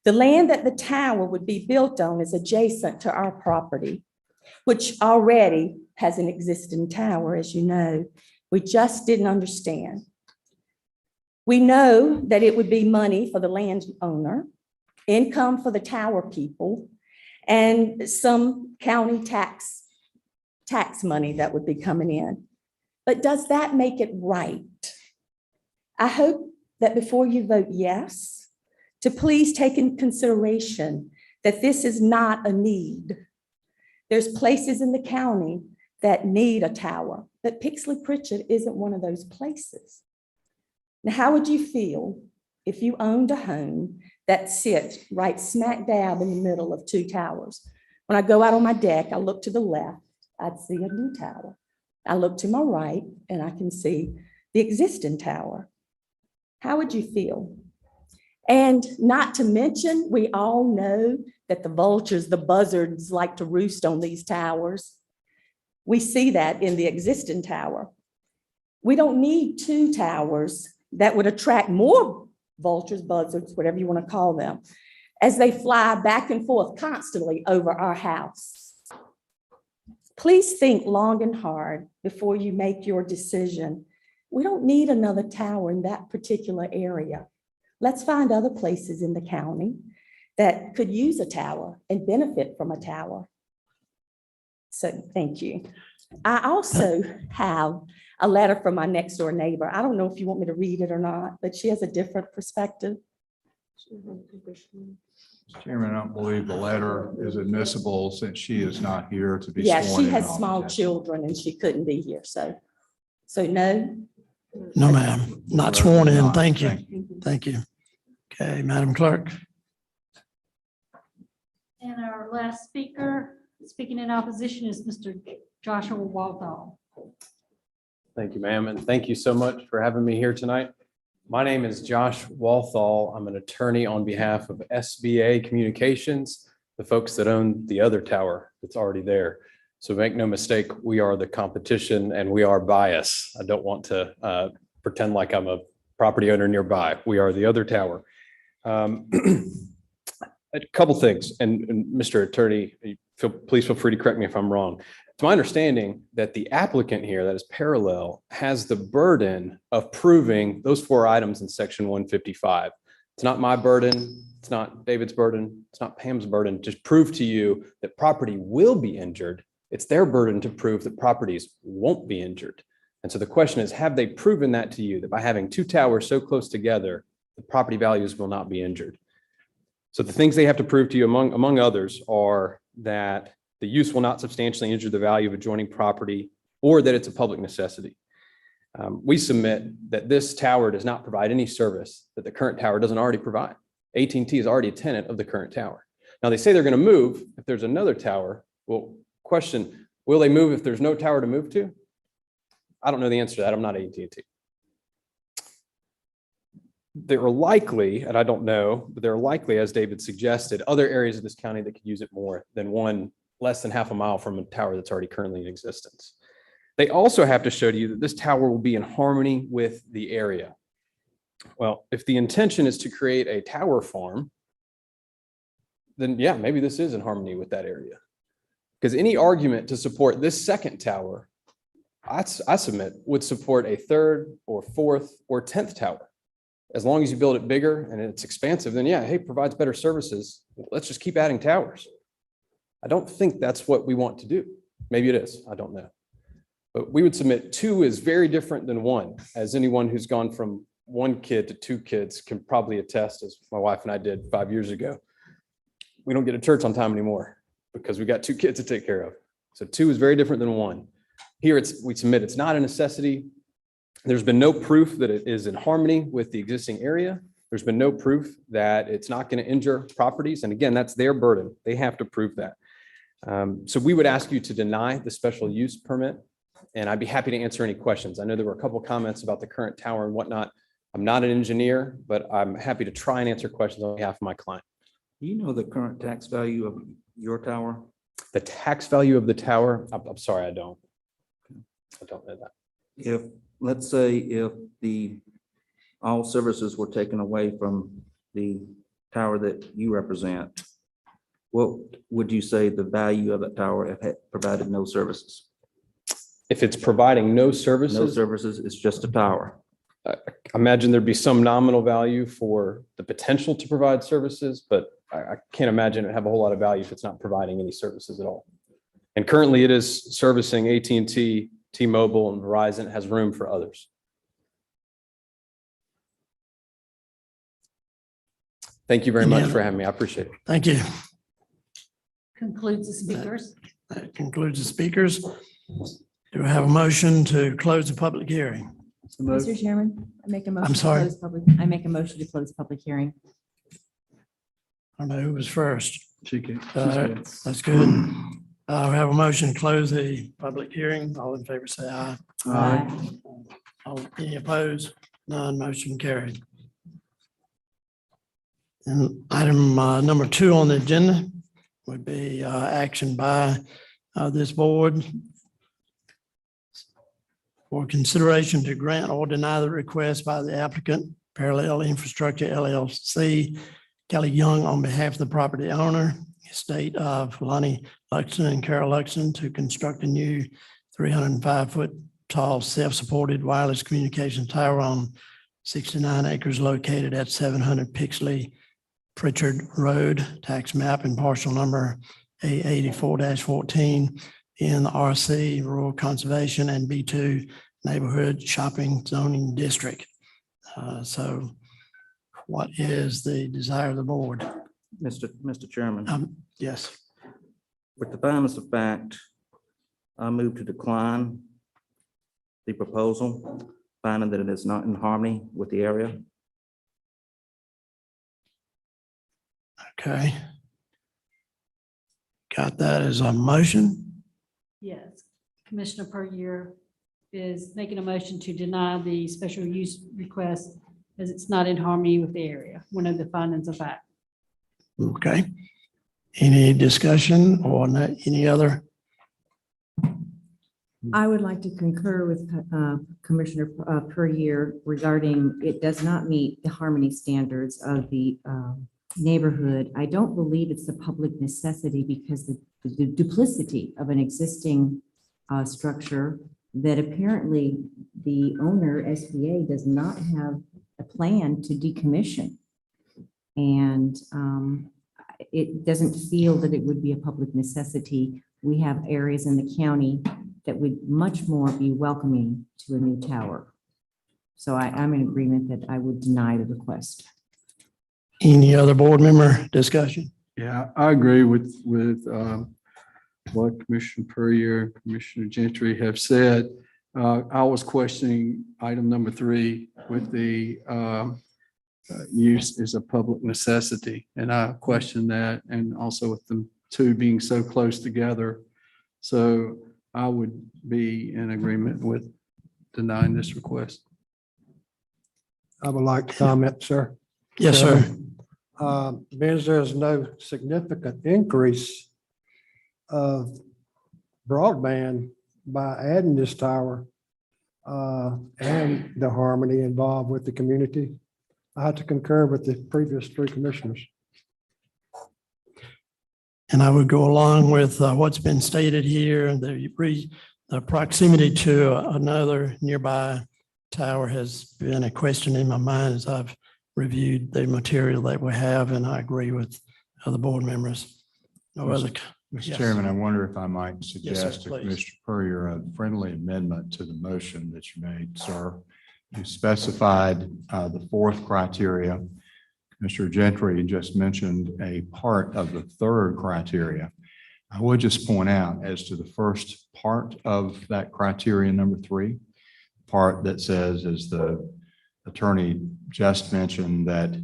S14: The land that the tower would be built on is adjacent to our property, which already has an existing tower, as you know. We just didn't understand. We know that it would be money for the landowner, income for the tower people, and some county tax money that would be coming in. But does that make it right? I hope that before you vote yes, to please take in consideration that this is not a need. There's places in the county that need a tower, but Pixley Pritchard isn't one of those places. Now, how would you feel if you owned a home that sits right smack dab in the middle of two towers? When I go out on my deck, I look to the left, I'd see a new tower. I look to my right and I can see the existing tower. How would you feel? And not to mention, we all know that the vultures, the buzzards like to roost on these towers. We see that in the existing tower. We don't need two towers that would attract more vultures, buzzards, whatever you want to call them, as they fly back and forth constantly over our house. Please think long and hard before you make your decision. We don't need another tower in that particular area. Let's find other places in the county that could use a tower and benefit from a tower. So thank you. I also have a letter from my next door neighbor. I don't know if you want me to read it or not, but she has a different perspective.
S4: Mr. Chairman, I don't believe the letter is admissible since she is not here to be
S14: Yeah,
S4: sworn
S14: she
S4: in
S14: has
S4: on
S14: small
S4: the testimony.
S14: children and she couldn't be here. So no.
S1: No, ma'am, not sworn in. Thank you.
S4: Thank you.
S1: Thank you. Okay, Madam Clerk.
S8: And our last speaker, speaking in opposition, is Mr. Joshua Walthall.
S15: Thank you, ma'am, and thank you so much for having me here tonight. My name is Josh Walthall. I'm an attorney on behalf of SBA Communications, the folks that own the other tower that's already there. So make no mistake, we are the competition and we are biased. I don't want to pretend like I'm a property owner nearby. We are the other tower. A couple things, and Mr. Attorney, please feel free to correct me if I'm wrong. It's my understanding that the applicant here, that is Parallel, has the burden of proving those 4 items in section 155. It's not my burden. It's not David's burden. It's not Pam's burden. Just prove to you that property will be injured. It's their burden to prove that properties won't be injured. And so the question is, have they proven that to you, that by having 2 towers so close together, the property values will not be injured? So the things they have to prove to you, among others, are that the use will not substantially injure the value of adjoining property, or that it's a public necessity. We submit that this tower does not provide any service that the current tower doesn't already provide. AT&T is already a tenant of the current tower. Now, they say they're going to move if there's another tower. Well, question, will they move if there's no tower to move to? I don't know the answer to that. I'm not AT&T. There are likely, and I don't know, but there are likely, as David suggested, other areas of this county that could use it more than one less than half a mile from a tower that's already currently in existence. They also have to show to you that this tower will be in harmony with the area. Well, if the intention is to create a tower farm, then yeah, maybe this is in harmony with that area. Because any argument to support this second tower, I submit, would support a 3rd or 4th or 10th tower. As long as you build it bigger and it's expansive, then yeah, hey, provides better services. Let's just keep adding towers. I don't think that's what we want to do. Maybe it is, I don't know. But we would submit 2 is very different than 1, as anyone who's gone from 1 kid to 2 kids can probably attest, as my wife and I did 5 years ago. We don't get to church on time anymore because we got 2 kids to take care of. So 2 is very different than 1. Here we submit it's not a necessity. There's been no proof that it is in harmony with the existing area. There's been no proof that it's not going to injure properties. And again, that's their burden. They have to prove that. So we would ask you to deny the special use permit, and I'd be happy to answer any questions. I know there were a couple of comments about the current tower and whatnot. I'm not an engineer, but I'm happy to try and answer questions on behalf of my client.
S7: Do you know the current tax value of your tower?
S15: The tax value of the tower? I'm sorry, I don't know that.
S7: If, let's say, if all services were taken away from the tower that you represent, what would you say the value of that tower if it provided no services?
S15: If it's providing no services?
S7: No services, it's just a tower.
S15: I imagine there'd be some nominal value for the potential to provide services, but I can't imagine it have a whole lot of value if it's not providing any services at all. And currently it is servicing AT&T, T-Mobile, and Verizon. It has room for others. Thank you very much for having me. I appreciate it.
S1: Thank you.
S8: Concludes the speakers.
S1: That concludes the speakers. Do we have a motion to close the public hearing?
S6: Mr. Chairman, I make a motion.
S1: I'm sorry?
S6: I make a motion to close public hearing.
S1: I don't know who was first.
S3: She can.
S1: That's good. We have a motion to close the public hearing. All in favor, say aye.
S3: Aye.
S1: Any opposed? None, motion carried. And item number 2 on the agenda would be action by this board for consideration to grant or deny the request by the applicant, Parallel Infrastructure LLC, Kelly Young, on behalf of the property owner, estate of Lonnie Luxton and Carol Luxton, to construct a new 305-foot tall self-supported wireless communication tower on 69 acres located at 700 Pixley Pritchard Road, tax map and parcel number A84-14 in the RC Rural Conservation and B2 Neighborhood Shopping Zoning District. So what is the desire of the board?
S7: Mr. Chairman.
S1: Yes.
S7: With the findings of fact, I move to decline the proposal, finding that it is not in harmony with the area.
S1: Okay. Got that as a motion?
S8: Yes. Commissioner Pergier is making a motion to deny the special use request as it's not in harmony with the area, one of the findings of fact.
S1: Okay. Any discussion or any other
S6: I would like to concur with Commissioner Perrier regarding it does not meet the harmony standards of the neighborhood. I don't believe it's a public necessity because the duplicity of an existing structure that apparently the owner, SBA, does not have a plan to decommission. And it doesn't feel that it would be a public necessity. We have areas in the county that would much more be welcoming to a new tower. So I'm in agreement that I would deny the request.
S1: Any other board member discussion?
S16: Yeah, I agree with what Commissioner Perrier and Commissioner Gentry have said. I was questioning item number 3 with the use is a public necessity. And I question that, and also with them two being so close together. So I would be in agreement with denying this request.
S5: I would like to comment, sir.
S1: Yes, sir.
S5: Because there's no significant increase of broadband by adding this tower and the harmony involved with the community. I have to concur with the previous 3 commissioners.
S1: And I would go along with what's been stated here. The proximity to another nearby tower has been a question in my mind as I've reviewed the material that we have, and I agree with other board members. No other.
S4: Mr.
S1: Yes.
S4: Chairman, I wonder if I might
S1: Yes, sir,
S4: suggest to
S1: please.
S4: Commissioner Perrier a friendly amendment to the motion that you made, sir. You specified the 4th criteria. Commissioner Gentry just mentioned a part of the 3rd criteria. I would just point out as to the first part of that criteria, number 3, part that says, as the attorney just mentioned, that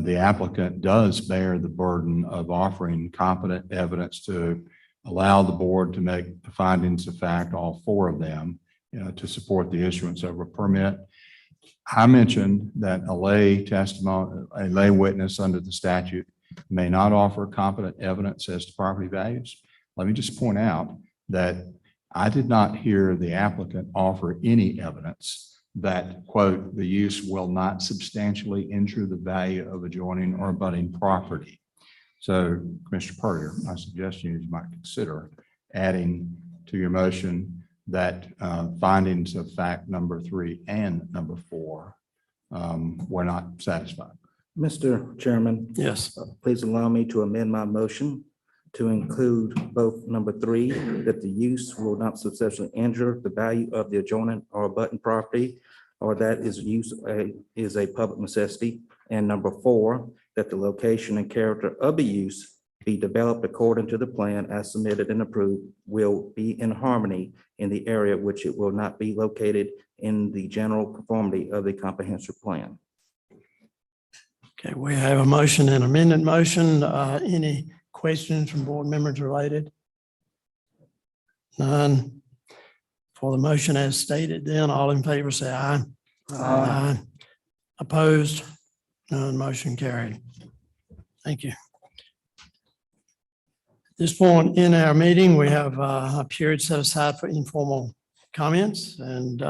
S4: the applicant does bear the burden of offering competent evidence to allow the board to make the findings of fact, all 4 of them, to support the issuance of a permit. I mentioned that a lay testimony, a lay witness under the statute may not offer competent evidence as to property values. Let me just point out that I did not hear the applicant offer any evidence that, quote, the use will not substantially injure the value of adjoining or abutting property. So, Commissioner Perrier, my suggestion is you might consider adding to your motion that findings of fact number 3 and number 4 were not satisfied.
S7: Mr. Chairman.
S1: Yes.
S7: Please allow me to amend my motion to include both number 3, that the use will not substantially injure the value of the adjoining or abutting property, or that is a public necessity, and number 4, that the location and character of the use be developed according to the plan as submitted and approved will be in harmony in the area which it will not be located in the general conformity of the comprehensive plan.
S1: Okay, we have a motion and amended motion. Any questions from board members related? None. For the motion as stated, then all in favor say aye. Aye. Opposed? None. Motion carried. Thank you. At this point in our meeting, we have a period set aside for informal comments. And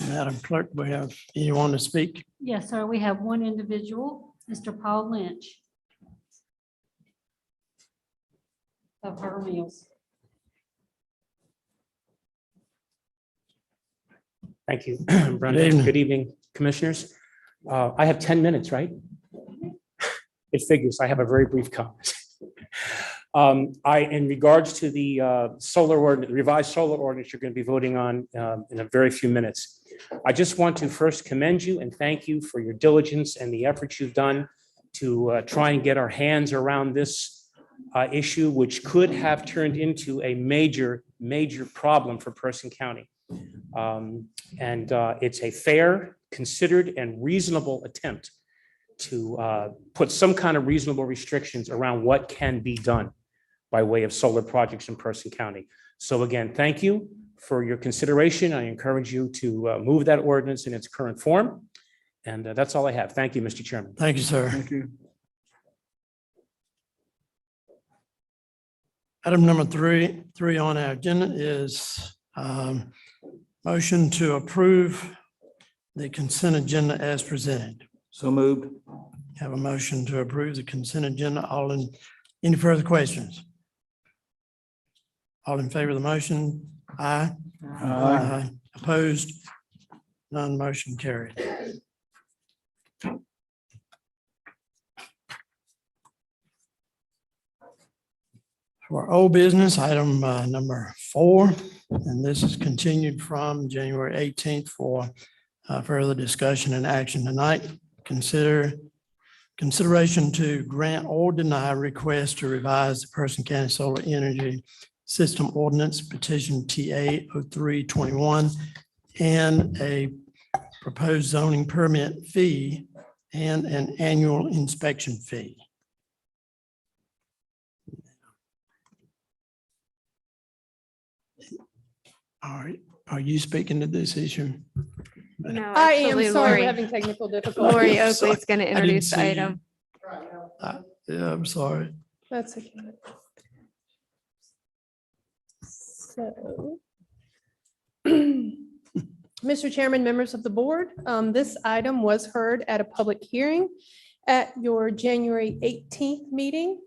S1: Madam Clerk, we have anyone to speak?
S8: Yes, sir. We have one individual, Mr. Paul Lynch of Her Meals.
S17: Thank you, Brenda. Good evening, commissioners. I have 10 minutes, right? It figures. I have a very brief comment. In regards to the solar ordinance, revised solar ordinance you're going to be voting on in a very few minutes. I just want to first commend you and thank you for your diligence and the efforts you've done to try and get our hands around this issue, which could have turned into a major problem for Person County. It's a fair, considered, and reasonable attempt to put some kind of reasonable restrictions around what can be done by way of solar projects in Person County. So again, thank you for your consideration. I encourage you to move that ordinance in its current form. And that's all I have. Thank you, Mr. Chairman.
S1: Thank you, sir.
S16: Thank you.
S1: Item number three on our agenda is Motion to approve the consent agenda as presented.
S7: So moved.
S1: Have a motion to approve the consent agenda. Any further questions? All in favor of the motion? Aye. Aye. Opposed? None motion carried. For old business, item number 4, and this is continued from January 18th for further discussion and action tonight. Consideration to grant or deny request to revise the Person County Solar Energy System Ordinance Petition TA 0321 and a proposed zoning permit fee and an annual inspection fee. All right, are you speaking to this issue?
S10: I
S18: No,
S10: am
S18: actually,
S10: sorry, we're
S18: Lori,
S10: having technical difficulties.
S18: Lori
S1: I'm
S18: Oakley is going to
S1: I didn't
S18: introduce the
S1: see you.
S18: item.
S1: Yeah, I'm sorry.
S10: That's okay. So, Mr. Chairman, members of the board, this item was heard at a public hearing at your January 18th meeting.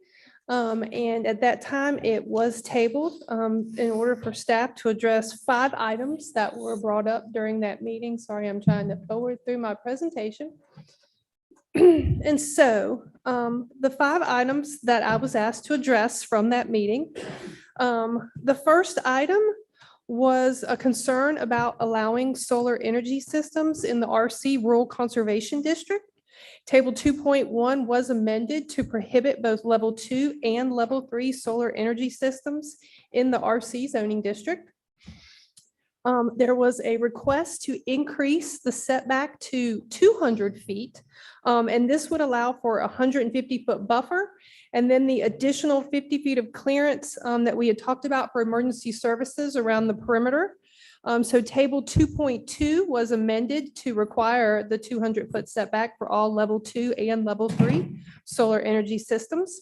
S10: And at that time, it was tabled in order for staff to address 5 items that were brought up during that meeting. Sorry, I'm trying to forward through my presentation. And so the 5 items that I was asked to address from that meeting, the first item was a concern about allowing solar energy systems in the RC Rural Conservation District. Table 2.1 was amended to prohibit both level 2 and level 3 solar energy systems in the RC zoning district. There was a request to increase the setback to 200 feet. And this would allow for a 150-foot buffer. And then the additional 50 feet of clearance that we had talked about for emergency services around the perimeter. So table 2.2 was amended to require the 200-foot setback for all level 2 and level 3 solar energy systems.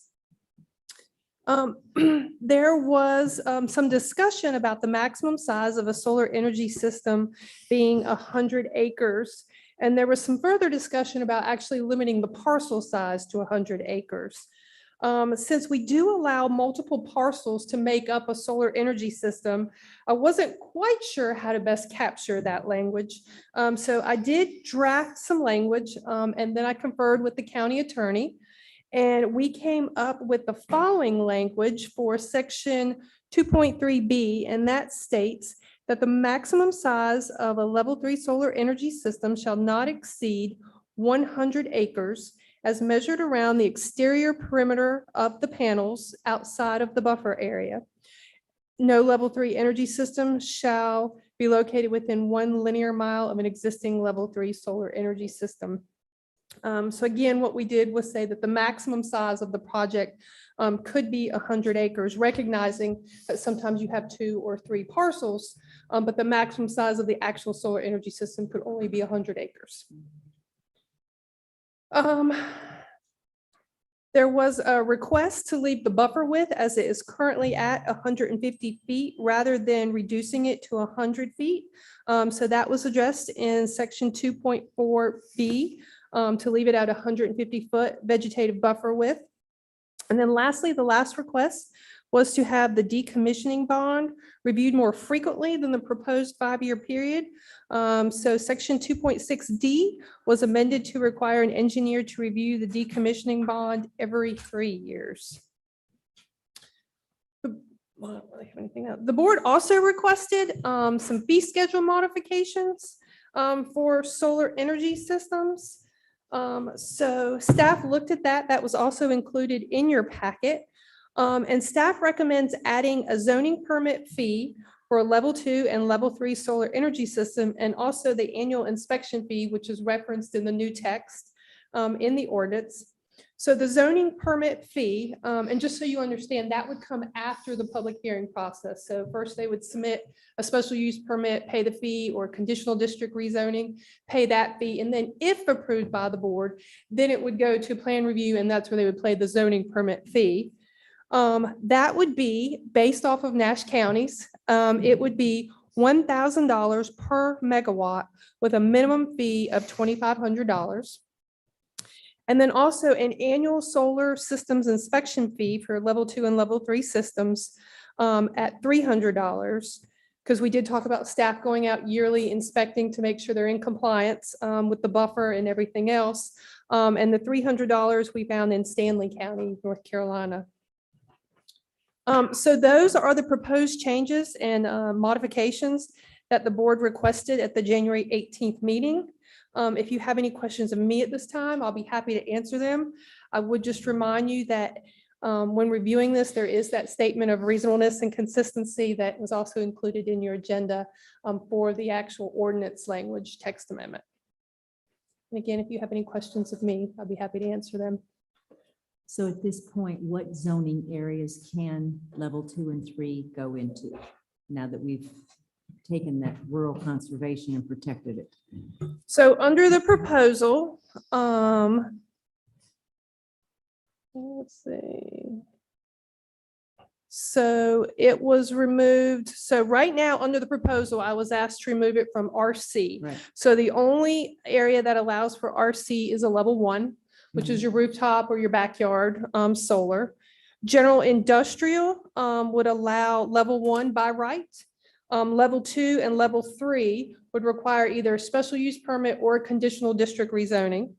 S10: There was some discussion about the maximum size of a solar energy system being 100 acres. And there was some further discussion about actually limiting the parcel size to 100 acres. Since we do allow multiple parcels to make up a solar energy system, I wasn't quite sure how to best capture that language. So I did draft some language and then I conferred with the county attorney. And we came up with the following language for section 2.3B, and that states that the maximum size of a level 3 solar energy system shall not exceed 100 acres as measured around the exterior perimeter of the panels outside of the buffer area. No level 3 energy system shall be located within 1 linear mile of an existing level 3 solar energy system. So again, what we did was say that the maximum size of the project could be 100 acres, recognizing that sometimes you have 2 or 3 parcels, but the maximum size of the actual solar energy system could only be 100 acres. There was a request to leave the buffer width as it is currently at 150 feet rather than reducing it to 100 feet. So that was addressed in section 2.4B. To leave it at 150-foot vegetative buffer width. And then lastly, the last request was to have the decommissioning bond reviewed more frequently than the proposed 5-year period. So section 2.6D was amended to require an engineer to review the decommissioning bond every 3 years. Well, I don't really have anything else. The board also requested some fee schedule modifications for solar energy systems. So staff looked at that. That was also included in your packet. And staff recommends adding a zoning permit fee for a level 2 and level 3 solar energy system, and also the annual inspection fee, which is referenced in the new text in the ordinance. So the zoning permit fee, and just so you understand, that would come after the public hearing process. So first they would submit a special use permit, pay the fee, or conditional district rezoning, pay that fee. And then if approved by the board, then it would go to plan review, and that's where they would pay the zoning permit fee. That would be based off of Nash counties. It would be $1,000 per megawatt with a minimum fee of $2,500. And then also an annual solar systems inspection fee for level 2 and level 3 systems at $300. Because we did talk about staff going out yearly inspecting to make sure they're in compliance with the buffer and everything else. And the $300 we found in Stanley County, North Carolina. So those are the proposed changes and modifications that the board requested at the January 18th meeting. If you have any questions of me at this time, I'll be happy to answer them. I would just remind you that when reviewing this, there is that statement of reasonableness and consistency that was also included in your agenda for the actual ordinance language text amendment. And again, if you have any questions of me, I'll be happy to answer them.
S6: So at this point, what zoning areas can level 2 and 3 go into now that we've taken that rural conservation and protected it?
S10: So under the proposal, let's see. So it was removed. So right now, under the proposal, I was asked to remove it from RC.
S6: Right.
S10: So the only area that allows for RC is a level 1, which is your rooftop or your backyard solar. General industrial would allow level 1 by right. Level 2 and level 3 would require either a special use permit or a conditional district rezoning.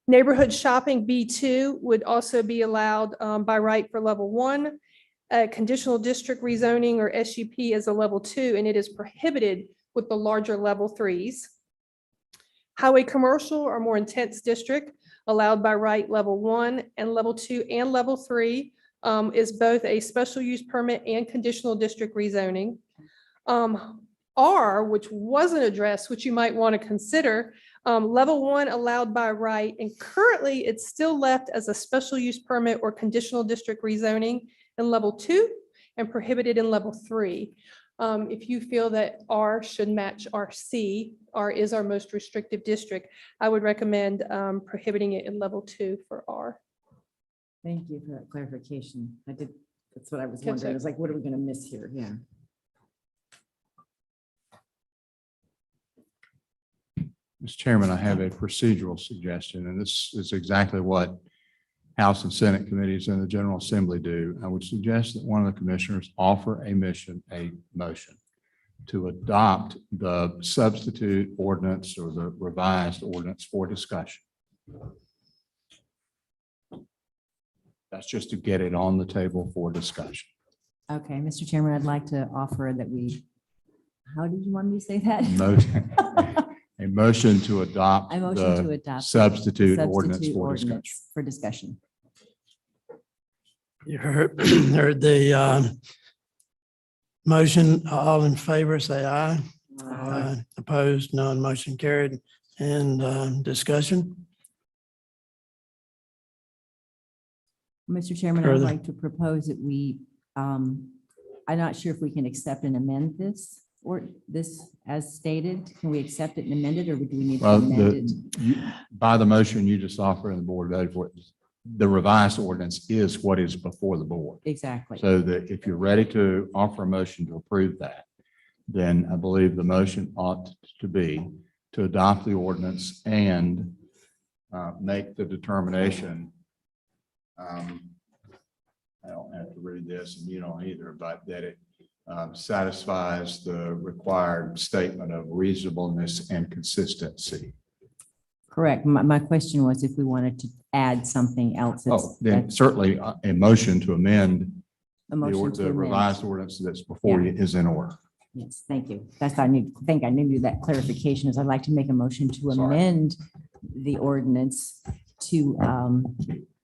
S10: Neighborhood shopping B2 would also be allowed by right for level 1. Conditional district rezoning or SUP is a level 2, and it is prohibited with the larger level 3s. Highway commercial or more intense district allowed by right level 1, and level 2 and level 3 is both a special use permit and conditional district rezoning. R, which wasn't addressed, which you might want to consider, level 1 allowed by right, and currently it's still left as a special use permit or conditional district rezoning in level 2 and prohibited in level 3. If you feel that R should match RC, R is our most restrictive district, I would recommend prohibiting it in level 2 for R.
S6: Thank you for that clarification. That's what I was
S10: Good
S6: wondering. I
S10: check.
S6: was like, what are we going to miss here? Yeah.
S4: Mr. Chairman, I have a procedural suggestion, and this is exactly what House and Senate committees and the General Assembly do. I would suggest that one of the commissioners offer a motion to adopt the substitute ordinance or the revised ordinance for discussion. That's just to get it on the table for discussion.
S6: Okay, Mr. Chairman, I'd like to offer that how did you want me to say that?
S4: A motion to adopt
S6: I motion to
S4: the
S6: adopt
S4: substitute ordinance for discussion.
S6: ordinance for discussion.
S1: You heard the motion. All in favor, say aye. Aye. Opposed, none. Motion carried. And discussion.
S6: Mr. Chairman, I'd
S1: Further.
S6: like to propose that I'm not sure if we can accept and amend this or this as stated. Can we accept it and amend it, or do we need to
S4: Well,
S6: amend it?
S4: by the motion you just offered and the board voted for it, the revised ordinance is what is before the board.
S6: Exactly.
S4: So that if you're ready to offer a motion to approve that, then I believe the motion ought to be to adopt the ordinance and make the determination. I don't have to read this and you don't either, but that it satisfies the required statement of reasonableness and consistency.
S6: Correct. My question was if we wanted to add something else.
S4: Oh, then certainly a motion to amend
S6: A motion to
S4: the
S6: amend.
S4: revised ordinance that's before you is in order.
S6: Yes, thank you. That's, I needed that clarification, is I'd like to make a motion to
S4: Sorry.
S6: amend the ordinance to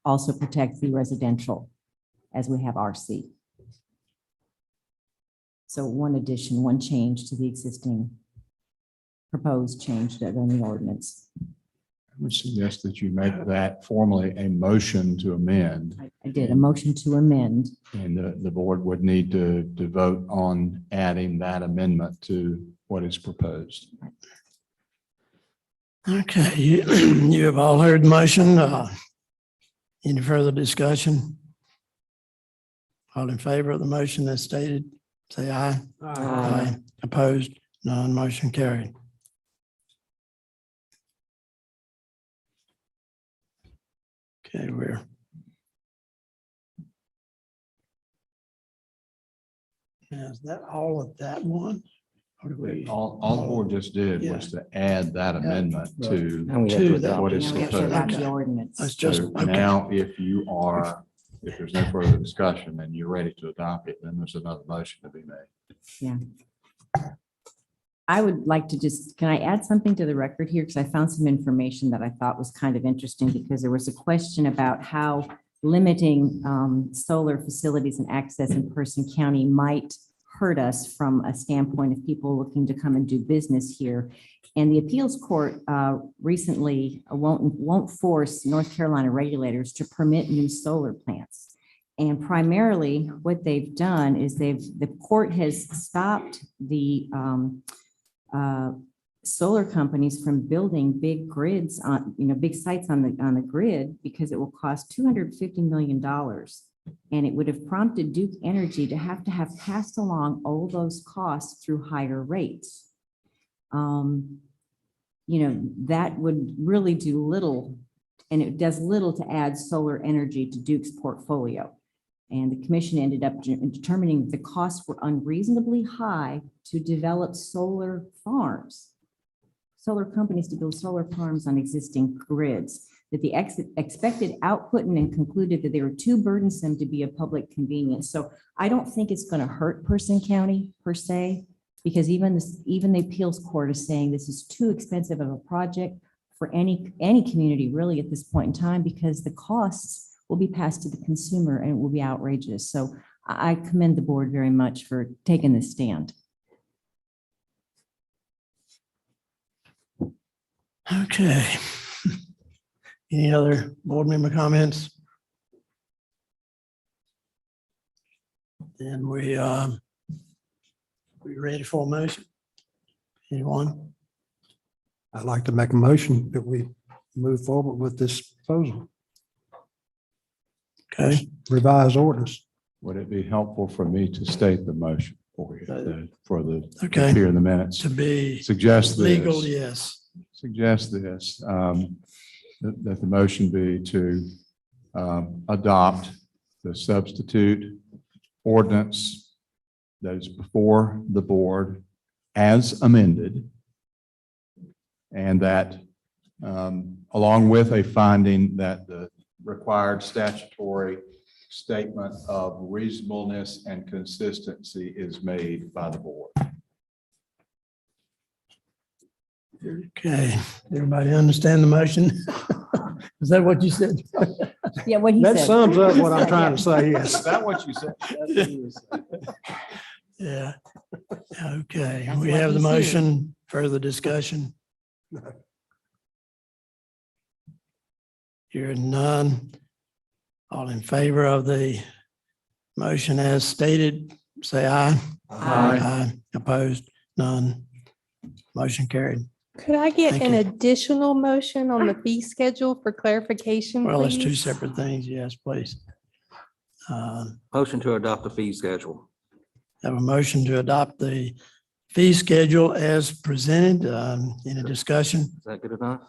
S6: also protect the residential as we have RC. So one addition, one change to the existing proposed change to the ordinance.
S4: I would suggest that you make that formally a motion to amend.
S6: I did a motion to amend.
S4: And the board would need to vote on adding that amendment to what is proposed.
S1: Okay, you have all heard the motion. Any further discussion? All in favor of the motion as stated, say aye. Aye. Opposed? None. Motion carried. Okay, is that all of that one? Or do we?
S4: All the board just did was to add that amendment to
S7: And we have to
S1: To
S7: adopt
S4: what
S7: it.
S4: is
S6: Now we have to adopt
S4: proposed.
S6: the ordinance.
S1: That's just,
S4: So
S1: okay.
S4: now, if there's no further discussion and you're ready to adopt it, then there's another motion to be made.
S6: I would like to can I add something to the record here? Because I found some information that I thought was kind of interesting because there was a question about how limiting solar facilities and access in Person County might hurt us from a standpoint of people looking to come and do business here. And the appeals court recently won't force North Carolina regulators to permit new solar plants. And primarily what they've done is the court has stopped the solar companies from building big grids on, big sites on the grid because it will cost $250 million. And it would have prompted Duke Energy to have passed along all those costs through higher rates. That would really do little, and it does little to add solar energy to Duke's portfolio. And the commission ended up determining the costs were unreasonably high to develop solar farms, solar companies to build solar farms on existing grids, that the expected output and concluded that they were too burdensome to be a public convenience. So I don't think it's going to hurt Person County per se, because even the appeals court is saying this is too expensive of a project for any community really at this point in time, because the costs will be passed to the consumer and it will be outrageous. So I commend the board very much for taking this stand.
S1: Okay. Any other board member comments? Then we ready for a motion? Anyone?
S5: I'd like to make a motion that we move forward with this proposal,
S1: Okay,
S5: revised orders.
S4: Would it be helpful for me to state the motion for you,
S1: Okay.
S4: here in the minutes?
S1: to be
S4: Suggest
S1: legal,
S4: this,
S1: yes.
S4: suggest this, that the motion be to adopt the substitute ordinance that is before the board as amended, and that along with a finding that the required statutory statement of reasonableness and consistency is made by the board.
S1: Okay, everybody understand the motion? Is that what you said?
S6: Yeah, what he
S5: That
S6: said.
S5: sums up what I'm trying to say, yes.
S4: Is that what you said?
S1: Yeah. Okay,
S6: That's
S1: we
S6: what
S1: have
S6: he
S1: the
S6: said.
S1: motion, further discussion. Hearing none. All in favor of the motion as stated, say aye. Aye. Opposed? None. Motion carried.
S10: Could I get
S1: Thank
S10: an
S1: you.
S10: additional motion on the fee schedule for clarification,
S1: Well, it's two
S10: please?
S1: separate things. Yes, please.
S7: Motion to adopt the fee schedule.
S1: Have a motion to adopt the fee schedule as presented. Any discussion?
S7: Is that good enough?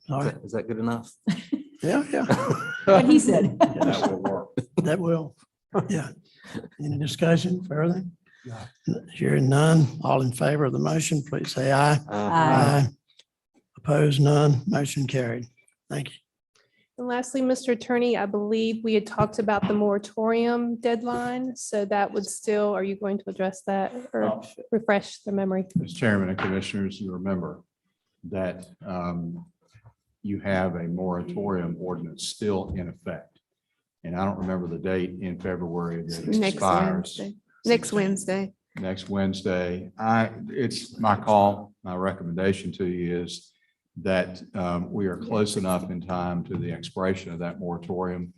S1: Sorry.
S7: Is that good enough?
S1: Yeah, yeah.
S6: What he said.
S4: That will work.
S1: That will. Yeah. Any discussion further? Hearing none. All in favor of the motion, please say aye.
S6: Aye.
S1: Opposed, none. Motion carried. Thank you.
S10: And lastly, Mr. Attorney, I believe we had talked about the moratorium deadline. So that would still, are you going to address that or refresh the memory?
S4: As chairman and commissioners, you remember that you have a moratorium ordinance still in effect. And I don't remember the date in February that it expires.
S10: Next Wednesday.
S4: Next Wednesday. It's my call. My recommendation to you is that we are close enough in time to the expiration of that moratorium.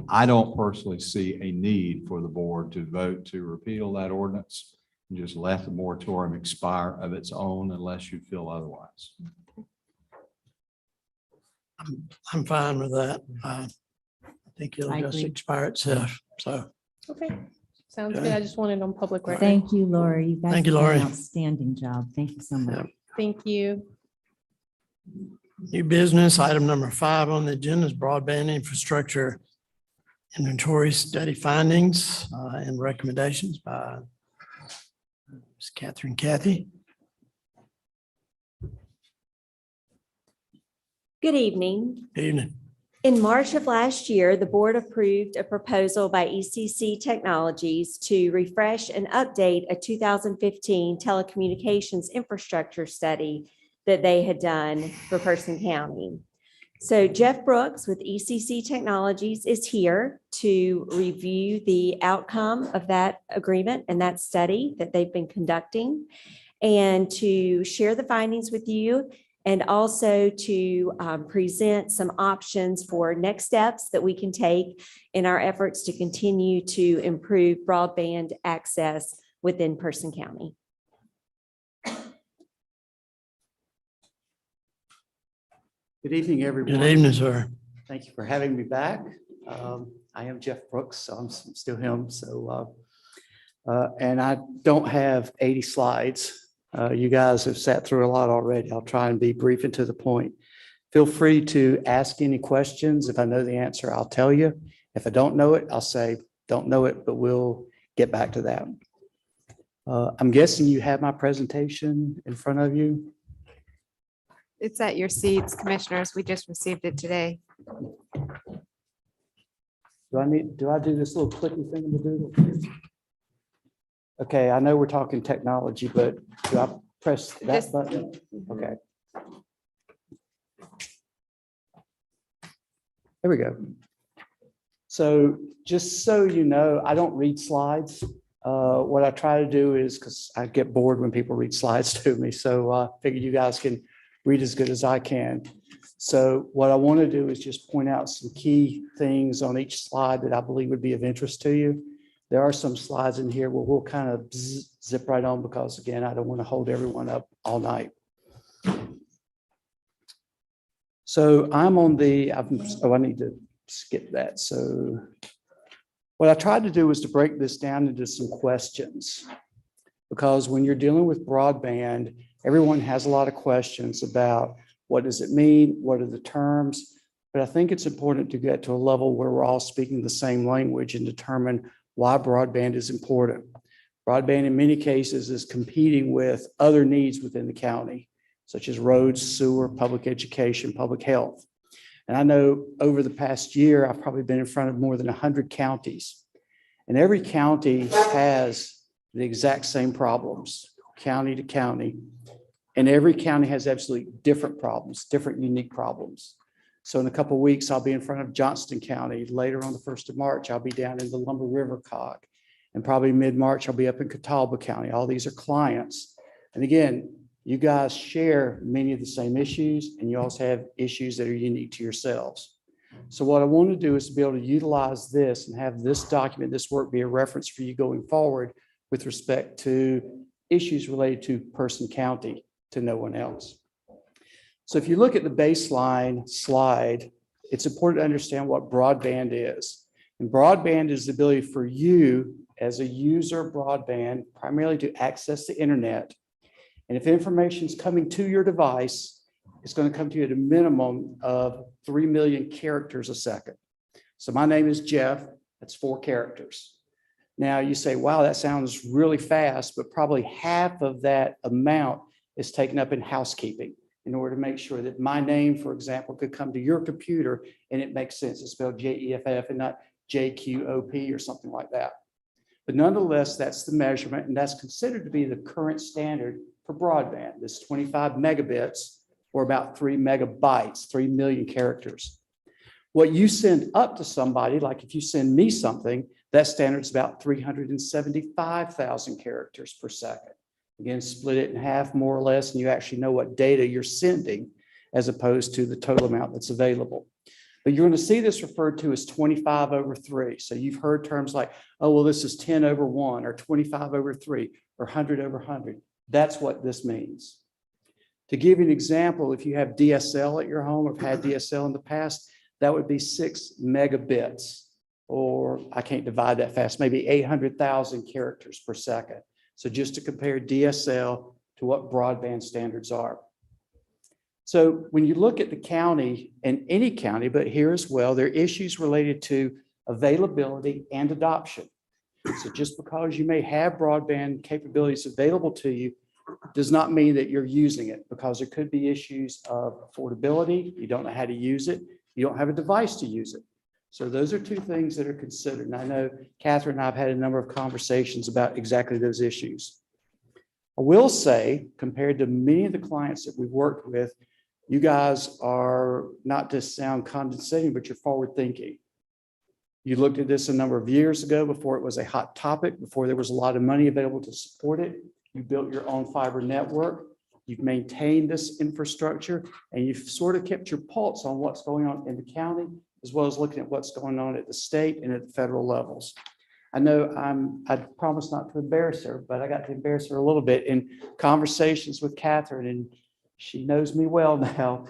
S4: I don't personally see a need for the board to vote to repeal that ordinance and just let the moratorium expire of its own unless you feel otherwise.
S1: I'm fine with that. I think it'll
S6: I
S1: just
S6: agree.
S1: expire itself. So,
S10: Okay. Sounds good. I just wanted on public record.
S6: Thank you, Lori. You guys
S1: Thank you,
S6: have done an
S1: Lori.
S6: outstanding job. Thank you so much.
S10: Thank you.
S1: New business, item number 5 on the agenda is broadband infrastructure inventory study findings and recommendations by Ms. Catherine Cathy.
S18: Good evening.
S1: Evening.
S18: In March of last year, the board approved a proposal by ECC Technologies to refresh and update a 2015 telecommunications infrastructure study that they had done for Person County. So Jeff Brooks with ECC Technologies is here to review the outcome of that agreement and that study that they've been conducting, and to share the findings with you, and also to present some options for next steps that we can take in our efforts to continue to improve broadband access within Person County.
S19: Good evening, everyone.
S1: Good evening, sir.
S19: Thank you for having me back. I am Jeff Brooks, so I'm still him. So, and I don't have 80 slides. You guys have sat through a lot already. I'll try and be brief and to the point. Feel free to ask any questions. If I know the answer, I'll tell you. If I don't know it, I'll say, don't know it, but we'll get back to that. I'm guessing you have my presentation in front of you.
S20: It's at your seats, commissioners. We just received it today.
S19: Do I do this little clicky thing in the doodle? Okay, I know we're talking technology, but do I press that button? Okay. There we go. So just so you know, I don't read slides. What I try to do is, because I get bored when people read slides to me, so I figure you guys can read as good as I can. So what I want to do is just point out some key things on each slide that I believe would be of interest to you. There are some slides in here where we'll kind of zip right on because, again, I don't want to hold everyone up all night. So I'm on the, I need to skip that. So what I tried to do was to break this down into some questions, because when you're dealing with broadband, everyone has a lot of questions about what does it mean? What are the terms? But I think it's important to get to a level where we're all speaking the same language and determine why broadband is important. Broadband in many cases is competing with other needs within the county, such as roads, sewer, public education, public health. And I know over the past year, I've probably been in front of more than 100 counties. And every county has the exact same problems, county to county. And every county has absolutely different problems, different unique problems. So in a couple of weeks, I'll be in front of Johnston County. Later on the 1st of March, I'll be down in the Lumber River Cog. And probably mid-March, I'll be up in Catawba County. All these are clients. And again, you guys share many of the same issues, and you also have issues that are unique to yourselves. So what I want to do is to be able to utilize this and have this document, this work be a reference for you going forward with respect to issues related to Person County, to no one else. So if you look at the baseline slide, it's important to understand what broadband is. And broadband is the ability for you as a user of broadband primarily to access the internet. And if information is coming to your device, it's going to come to you at a minimum of 3 million characters a second. So my name is Jeff. That's 4 characters. Now you say, wow, that sounds really fast, but probably half of that amount is taken up in housekeeping in order to make sure that my name, for example, could come to your computer and it makes sense. It's spelled Jeff and not JQOP or something like that. But nonetheless, that's the measurement, and that's considered to be the current standard for broadband. This 25 megabits or about 3 megabytes, 3 million characters. What you send up to somebody, like if you send me something, that standard is about 375,000 characters per second. Again, split it in half more or less, and you actually know what data you're sending as opposed to the total amount that's available. But you're going to see this referred to as 25/3. So you've heard terms like, oh, well, this is 10/1 or 25/3 or 100/100. That's what this means. To give you an example, if you have DSL at your home or have had DSL in the past, that would be 6 megabits or I can't divide that fast, maybe 800,000 characters per second. So just to compare DSL to what broadband standards are. So when you look at the county, and any county, but here as well, there are issues related to availability and adoption. So just because you may have broadband capabilities available to you does not mean that you're using it, because there could be issues of affordability. You don't know how to use it. You don't have a device to use it. So those are two things that are considered. And I know Catherine and I have had a number of conversations about exactly those issues. I will say, compared to many of the clients that we've worked with, you guys are, not to sound condescending, but you're forward thinking. You looked at this a number of years ago before it was a hot topic, before there was a lot of money available to support it. You built your own fiber network. You've maintained this infrastructure, and you've sort of kept your pulse on what's going on in the county, as well as looking at what's going on at the state and at the federal levels. I know I promised not to embarrass her, but I got to embarrass her a little bit in conversations with Catherine, and she knows me well now.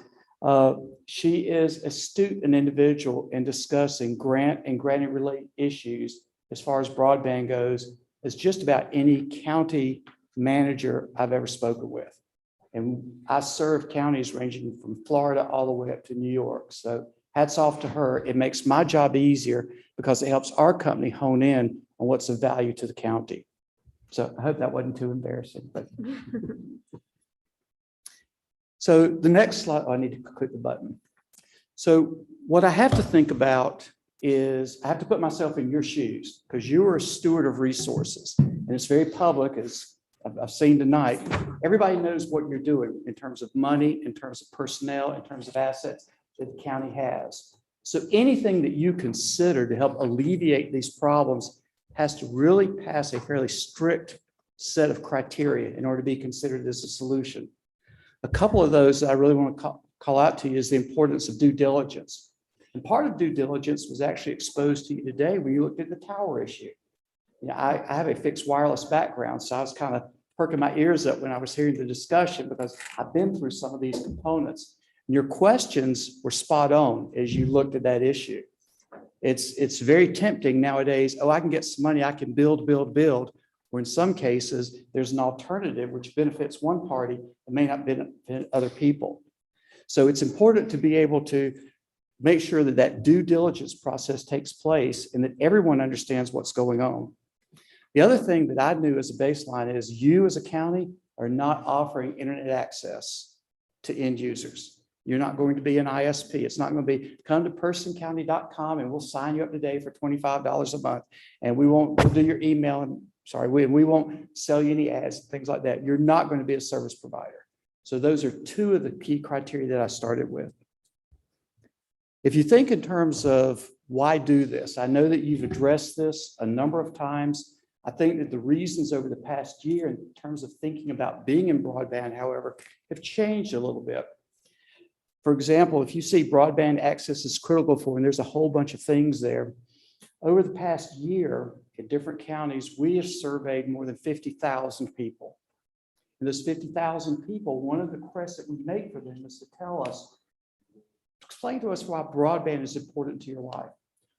S19: She is astute an individual in discussing grant and granting related issues as far as broadband goes, as just about any county manager I've ever spoken with. And I serve counties ranging from Florida all the way up to New York. So hats off to her. It makes my job easier because it helps our company hone in on what's of value to the county. So I hope that wasn't too embarrassing. But so the next slide, I need to click the button. So what I have to think about is I have to put myself in your shoes, because you are a steward of resources, and it's very public, as I've seen tonight. Everybody knows what you're doing in terms of money, in terms of personnel, in terms of assets that the county has. So anything that you consider to help alleviate these problems has to really pass a fairly strict set of criteria in order to be considered as a solution. A couple of those that I really want to call out to you is the importance of due diligence. And part of due diligence was actually exposed to you today when you looked at the tower issue. You know, I have a fixed wireless background, so I was kind of perking my ears up when I was hearing the discussion, because I've been through some of these components. And your questions were spot on as you looked at that issue. It's very tempting nowadays. Oh, I can get some money, I can build. Or in some cases, there's an alternative which benefits one party and may not benefit other people. So it's important to be able to make sure that that due diligence process takes place and that everyone understands what's going on. The other thing that I knew as a baseline is you as a county are not offering internet access to end users. You're not going to be an ISP. It's not going to be come to personcounty.com and we'll sign you up today for $25 a month. And we'll do your email and we won't sell you any ads, things like that. You're not going to be a service provider. So those are two of the key criteria that I started with. If you think in terms of why do this, I know that you've addressed this a number of times. I think that the reasons over the past year in terms of thinking about being in broadband, however, have changed a little bit. For example, if you see broadband access is critical for, and there's a whole bunch of things there. Over the past year in different counties, we have surveyed more than 50,000 people. And those 50,000 people, one of the requests that we make for them is to tell us, explain to us why broadband is important to your life.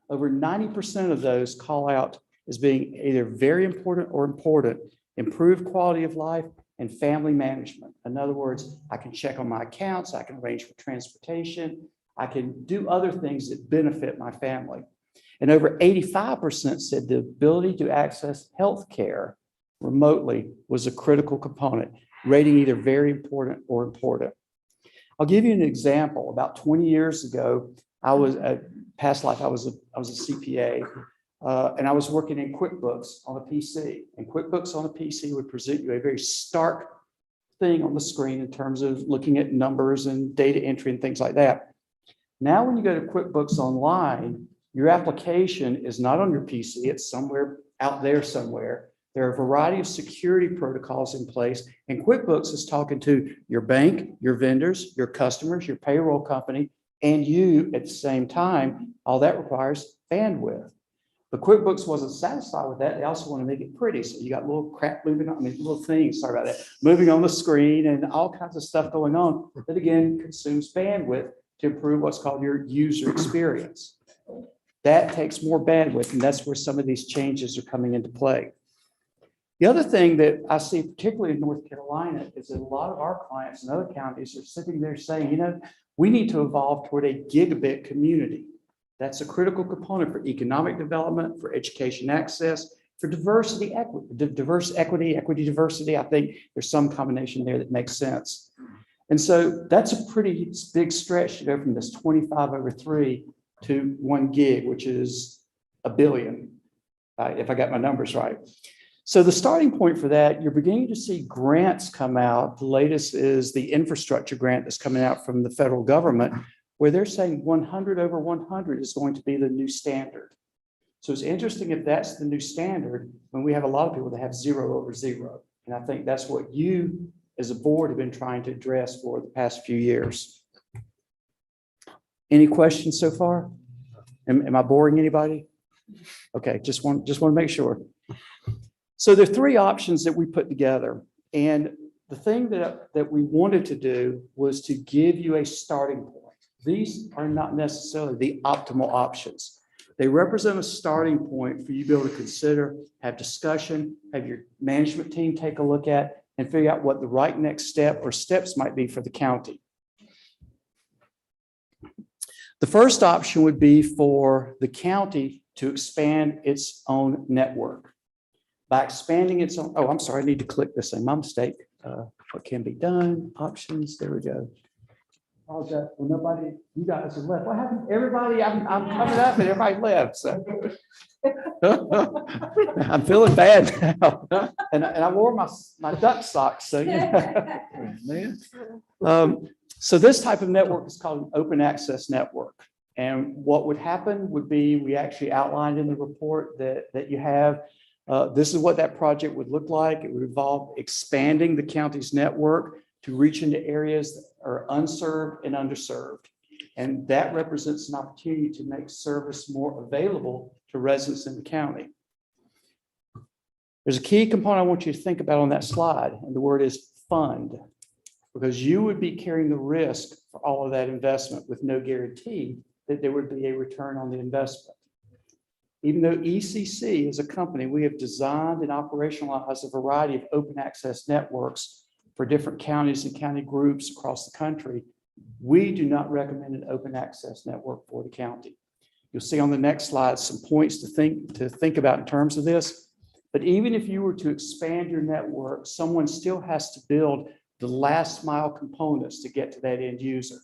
S19: Over 90% of those call out as being either very important or important, improved quality of life and family management. In other words, I can check on my accounts, I can arrange for transportation, I can do other things that benefit my family. And over 85% said the ability to access healthcare remotely was a critical component, rating either very important or important. I'll give you an example. About 20 years ago, I was a past life, I was a CPA, and I was working in QuickBooks on a PC. And QuickBooks on a PC would present you a very stark thing on the screen in terms of looking at numbers and data entry and things like that. Now, when you go to QuickBooks Online, your application is not on your PC, it's somewhere out there somewhere. There are a variety of security protocols in place, and QuickBooks is talking to your bank, your vendors, your customers, your payroll company, and you at the same time. All that requires bandwidth. But QuickBooks wasn't satisfied with that. They also want to make it pretty. So you got little crap moving on, little things, sorry about that, moving on the screen and all kinds of stuff going on that again consumes bandwidth to improve what's called your user experience. That takes more bandwidth, and that's where some of these changes are coming into play. The other thing that I see, particularly in North Carolina, is that a lot of our clients in other counties are sitting there saying, you know, we need to evolve toward a gigabit community. That's a critical component for economic development, for education access, for diversity, equity, diversity. I think there's some combination there that makes sense. And so that's a pretty big stretch to go from this 25/3 to 1 gig, which is a billion, if I got my numbers right. So the starting point for that, you're beginning to see grants come out. The latest is the infrastructure grant that's coming out from the federal government, where they're saying 100/100 is going to be the new standard. So it's interesting if that's the new standard when we have a lot of people that have 0/0. And I think that's what you as a board have been trying to address for the past few years. Any questions so far? Am I boring anybody? Okay, just want to make sure. So there are 3 options that we put together. And the thing that we wanted to do was to give you a starting point. These are not necessarily the optimal options. They represent a starting point for you to be able to consider, have discussion, have your management team take a look at, and figure out what the right next step or steps might be for the county. The first option would be for the county to expand its own network. By expanding its own, oh, I'm sorry, I need to click this thing, my mistake. What can be done, options, there we go. Apologize, well, nobody, you guys have left. What happened? Everybody, I'm coming up and everybody left, so. I'm feeling bad now. And I wore my duck socks, so. So this type of network is called an open access network. And what would happen would be, we actually outlined in the report that you have, this is what that project would look like. It would involve expanding the county's network to reach into areas that are unserved and underserved. And that represents an opportunity to make service more available to residents in the county. There's a key component I want you to think about on that slide, and the word is fund, because you would be carrying the risk for all of that investment with no guarantee that there would be a return on the investment. Even though ECC is a company, we have designed and operationalized a variety of open access networks for different counties and county groups across the country. We do not recommend an open access network for the county. You'll see on the next slide some points to think about in terms of this. But even if you were to expand your network, someone still has to build the last mile components to get to that end user.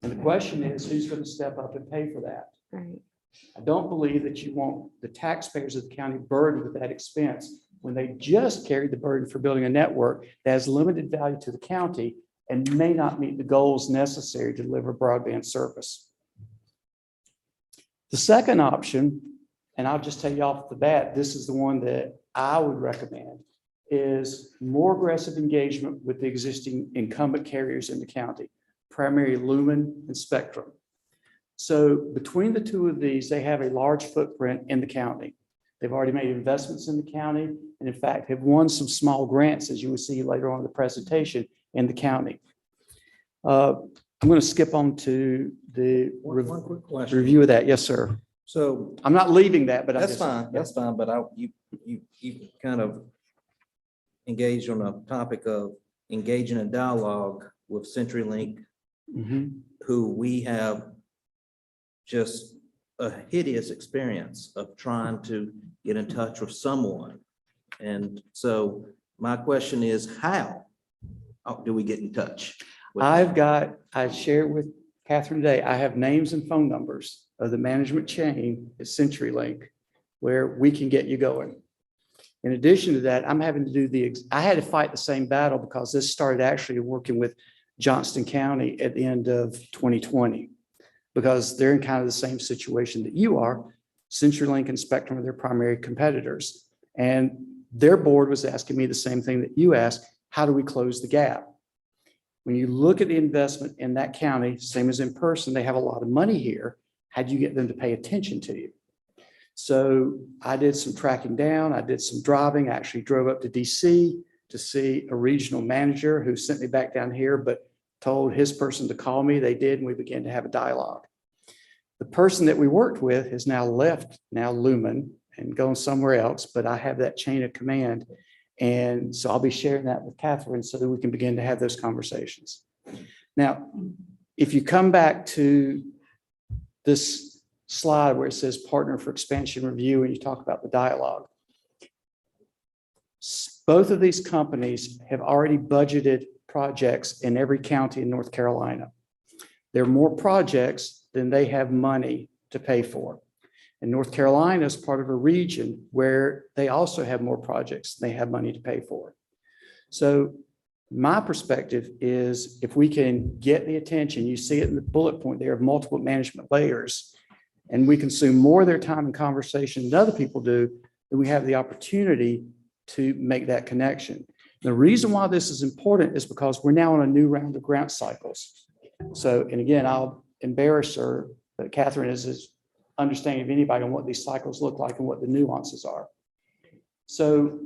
S19: And the question is, who's going to step up and pay for that?
S20: Right.
S19: I don't believe that you want the taxpayers of the county burdened with that expense when they just carried the burden for building a network that has limited value to the county and may not meet the goals necessary to deliver broadband service. The second option, and I'll just tell you off the bat, this is the one that I would recommend, is more aggressive engagement with the existing incumbent carriers in the county, primarily Lumen and Spectrum. So between the two of these, they have a large footprint in the county. They've already made investments in the county, and in fact, have won some small grants, as you will see later on in the presentation, in the county. I'm going to skip on to the
S7: One quick question.
S19: review of that. Yes, sir.
S7: So
S19: I'm not leaving that, but
S7: that's fine. That's fine. But you kind of engaged on a topic of engaging a dialogue with CenturyLink, who we have just a hideous experience of trying to get in touch with someone. And so my question is, how do we get in touch?
S19: I shared with Catherine today, I have names and phone numbers of the management chain at CenturyLink where we can get you going. In addition to that, I'm having to do I had to fight the same battle because this started actually working with Johnston County at the end of 2020, because they're in kind of the same situation that you are. CenturyLink and Spectrum are their primary competitors. And their board was asking me the same thing that you asked: how do we close the gap? When you look at the investment in that county, same as in person, they have a lot of money here. How do you get them to pay attention to you? So I did some tracking down. I did some driving. I actually drove up to DC to see a regional manager who sent me back down here, but told his person to call me. They did, and we began to have a dialogue. The person that we worked with has now left Lumen and gone somewhere else, but I have that chain of command. And so I'll be sharing that with Catherine so that we can begin to have those conversations. Now, if you come back to this slide where it says partner for expansion review, and you talk about the dialogue, both of these companies have already budgeted projects in every county in North Carolina. There are more projects than they have money to pay for. And North Carolina is part of a region where they also have more projects than they have money to pay for. So my perspective is if we can get the attention, you see it in the bullet point there of multiple management layers, and we consume more of their time in conversation than other people do, then we have the opportunity to make that connection. The reason why this is important is because we're now on a new round of grant cycles. So, and again, I'll embarrass her, but Catherine is as understanding of anybody on what these cycles look like and what the nuances are. So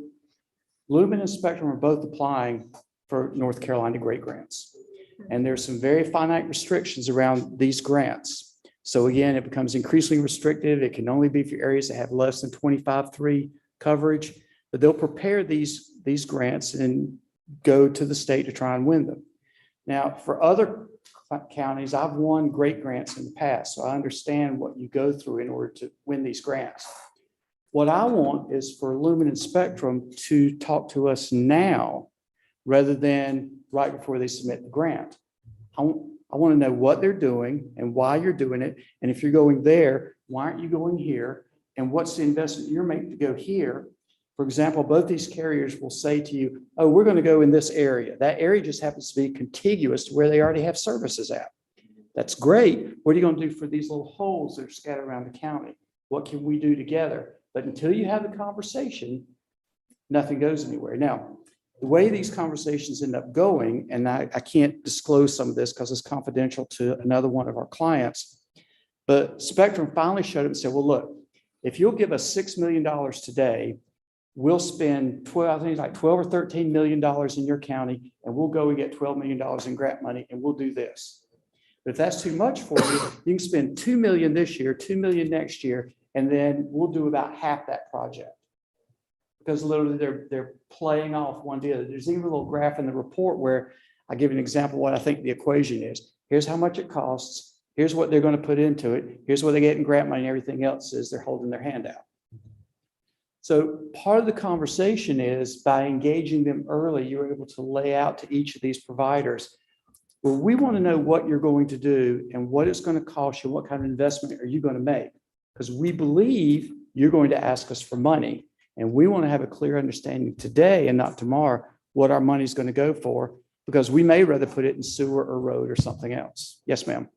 S19: Lumen and Spectrum are both applying for North Carolina Great Grants. And there's some very finite restrictions around these grants. So again, it becomes increasingly restrictive. It can only be for areas that have less than 25.3 coverage, but they'll prepare these grants and go to the state to try and win them. Now, for other counties, I've won great grants in the past, so I understand what you go through in order to win these grants. What I want is for Lumen and Spectrum to talk to us now rather than right before they submit the grant. I want to know what they're doing and why you're doing it. And if you're going there, why aren't you going here? And what's the investment you're making to go here? For example, both these carriers will say to you, oh, we're going to go in this area. That area just happens to be contiguous to where they already have services at. That's great. What are you going to do for these little holes that are scattered around the county? What can we do together? But until you have the conversation, nothing goes anywhere. Now, the way these conversations end up going, and I can't disclose some of this because it's confidential to another one of our clients, but Spectrum finally showed up and said, well, look, if you'll give us $6 million today, we'll spend 12 or $13 million in your county, and we'll go and get $12 million in grant money, and we'll do this. But if that's too much for you, you can spend $2 million this year, $2 million next year, and then we'll do about half that project. Because literally they're playing off one deal. There's even a little graph in the report where I give an example of what I think the equation is. Here's how much it costs. Here's what they're going to put into it. Here's what they get in grant money, and everything else is they're holding their hand out. So part of the conversation is by engaging them early, you're able to lay out to each of these providers, well, we want to know what you're going to do and what it's going to cost you. What kind of investment are you going to make? Because we believe you're going to ask us for money. And we want to have a clear understanding today and not tomorrow what our money is going to go for, because we may rather put it in sewer or road or something else. Yes, ma'am.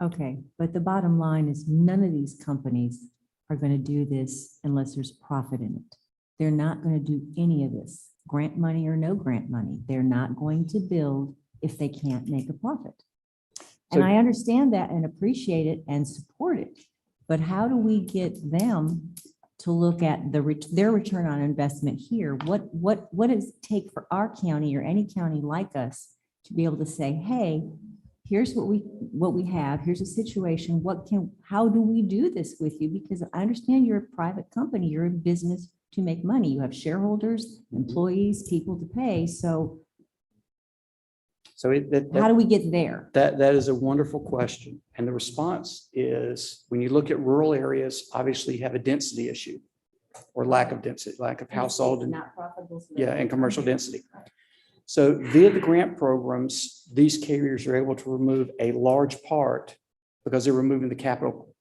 S6: Okay, but the bottom line is none of these companies are going to do this unless there's profit in it. They're not going to do any of this, grant money or no grant money. They're not going to build if they can't make a profit. And I understand that and appreciate it and support it. But how do we get them to look at their return on investment here? What does it take for our county or any county like us to be able to say, hey, here's what we have, here's a situation, how do we do this with you? Because I understand you're a private company, you're in business to make money. You have shareholders, employees, people to pay. So how do we get there?
S19: That is a wonderful question. And the response is when you look at rural areas, obviously you have a density issue or lack of density, lack of household and and commercial density. So via the grant programs, these carriers are able to remove a large part because they're removing the capital,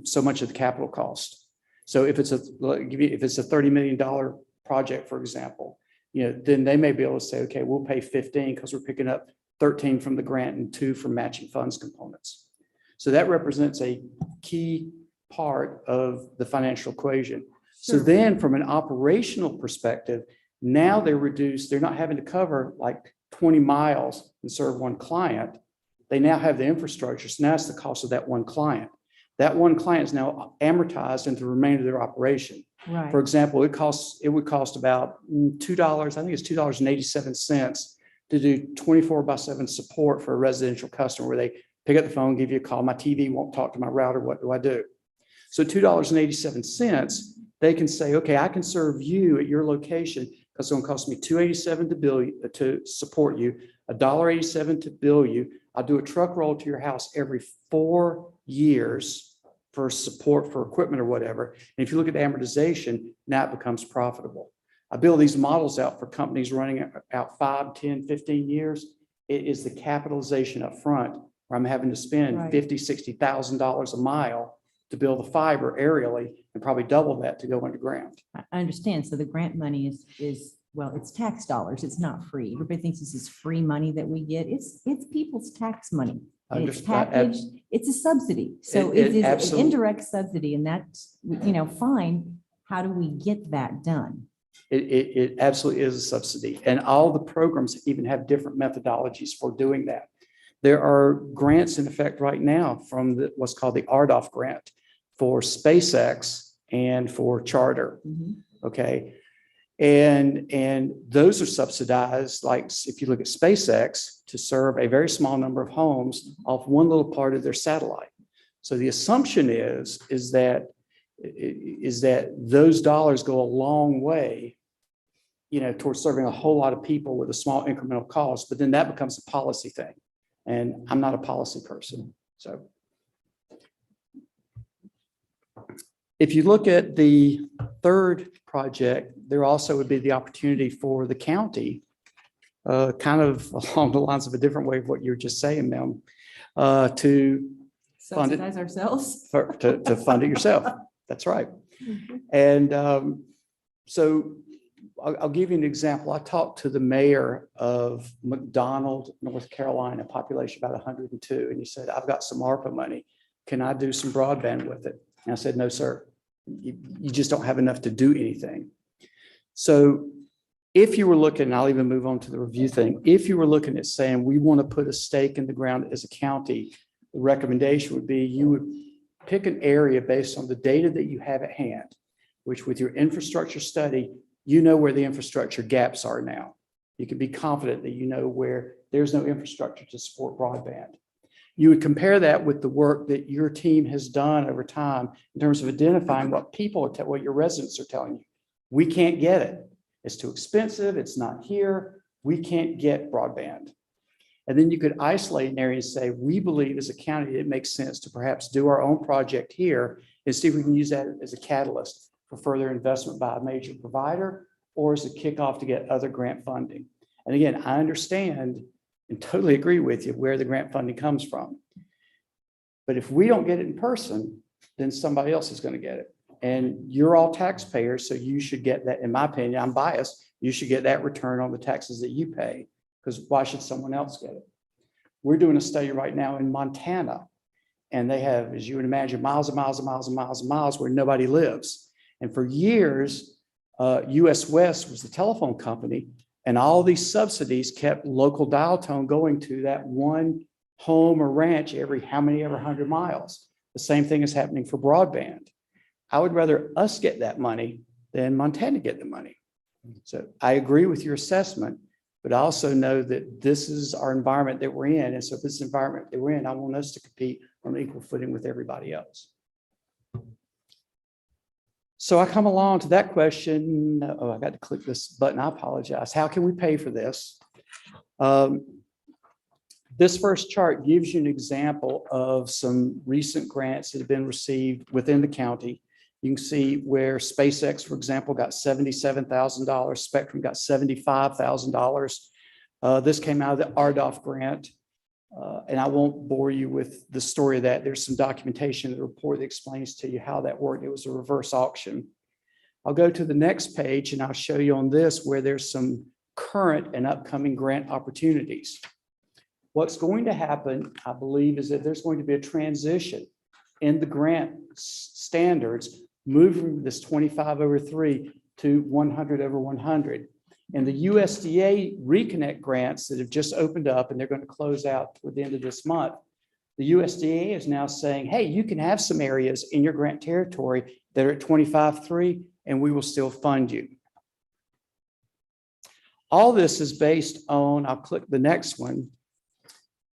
S19: so much of the capital cost. So if it's a $30 million project, for example, then they may be able to say, okay, we'll pay 15 because we're picking up 13 from the grant and 2 from matching funds components. So that represents a key part of the financial equation. So then from an operational perspective, now they're not having to cover like 20 miles and serve one client. They now have the infrastructure. So now it's the cost of that one client. That one client is now amortized into the remainder of their operation.
S6: Right.
S19: For example, it would cost about $2, I think it's $2.87 to do 24/7 support for a residential customer where they pick up the phone, give you a call. My TV won't talk to my router. What do I do? So $2.87, they can say, okay, I can serve you at your location because it's going to cost me $2.87 to bill you, to support you, $1.87 to bill you. I'll do a truck roll to your house every 4 years for support for equipment or whatever. And if you look at amortization, now it becomes profitable. I build these models out for companies running out 5, 10, 15 years. It is the capitalization up front where I'm having to spend
S6: Right.
S19: $50,000, $60,000 a mile to build the fiber aerially and probably double that to go underground.
S6: I understand. So the grant money is, well, it's tax dollars. It's not free. Everybody thinks this is free money that we get. It's people's tax money. And it's
S19: Understand.
S6: packaged, it's a subsidy. So
S19: It
S6: it is an
S19: absolutely-
S6: indirect subsidy and that's, fine. How do we get that done?
S19: It absolutely is a subsidy. And all the programs even have different methodologies for doing that. There are grants in effect right now from what's called the RDOF grant for SpaceX and for Charter. Okay. And those are subsidized, like if you look at SpaceX, to serve a very small number of homes off one little part of their satellite. So the assumption is that those dollars go a long way, towards serving a whole lot of people with a small incremental cost, but then that becomes a policy thing. And I'm not a policy person. So if you look at the third project, there also would be the opportunity for the county, kind of along the lines of a different way of what you were just saying, Mel, to fund it.
S6: Subsidize ourselves?
S19: To fund it yourself. That's right. And so I'll give you an example. I talked to the mayor of McDonald, North Carolina, population about 102, and he said, I've got some ARPA money. Can I do some broadband with it? And I said, no, sir. You just don't have enough to do anything. So if you were looking, I'll even move on to the review thing. If you were looking at saying, we want to put a stake in the ground as a county, the recommendation would be you would pick an area based on the data that you have at hand, which with your infrastructure study, you know where the infrastructure gaps are now. You can be confident that you know where there's no infrastructure to support broadband. You would compare that with the work that your team has done over time in terms of identifying what what your residents are telling you. We can't get it. It's too expensive. It's not here. We can't get broadband. And then you could isolate an area and say, we believe as a county, it makes sense to perhaps do our own project here and see if we can use that as a catalyst for further investment by a major provider or as a kickoff to get other grant funding. And again, I understand and totally agree with you where the grant funding comes from. But if we don't get it in person, then somebody else is going to get it. And you're all taxpayers, so you should get that, in my opinion, I'm biased, you should get that return on the taxes that you pay, because why should someone else get it? We're doing a study right now in Montana, and they have, as you would imagine, miles and miles and miles and miles and miles where nobody lives. And for years, US West was the telephone company, and all these subsidies kept local dial tone going to that one home or ranch every how many ever 100 miles. The same thing is happening for broadband. I would rather us get that money than Montana get the money. So I agree with your assessment, but I also know that this is our environment that we're in. And so if this is the environment that we're in, I want us to compete on equal footing with everybody else. So I come along to that question. Oh, I got to click this button. I apologize. How can we pay for this? This first chart gives you an example of some recent grants that have been received within the county. You can see where SpaceX, for example, got $77,000. Spectrum got $75,000. This came out of the RDOF grant. And I won't bore you with the story of that. There's some documentation in the report that explains to you how that worked. It was a reverse auction. I'll go to the next page and I'll show you on this where there's some current and upcoming grant opportunities. What's going to happen, I believe, is that there's going to be a transition in the grant standards, moving from this 25/3 to 100/100. And the USDA reconnect grants that have just opened up and they're going to close out toward the end of this month. The USDA is now saying, hey, you can have some areas in your grant territory that are at 25/3 and we will still fund you. All this is based on, I'll click the next one,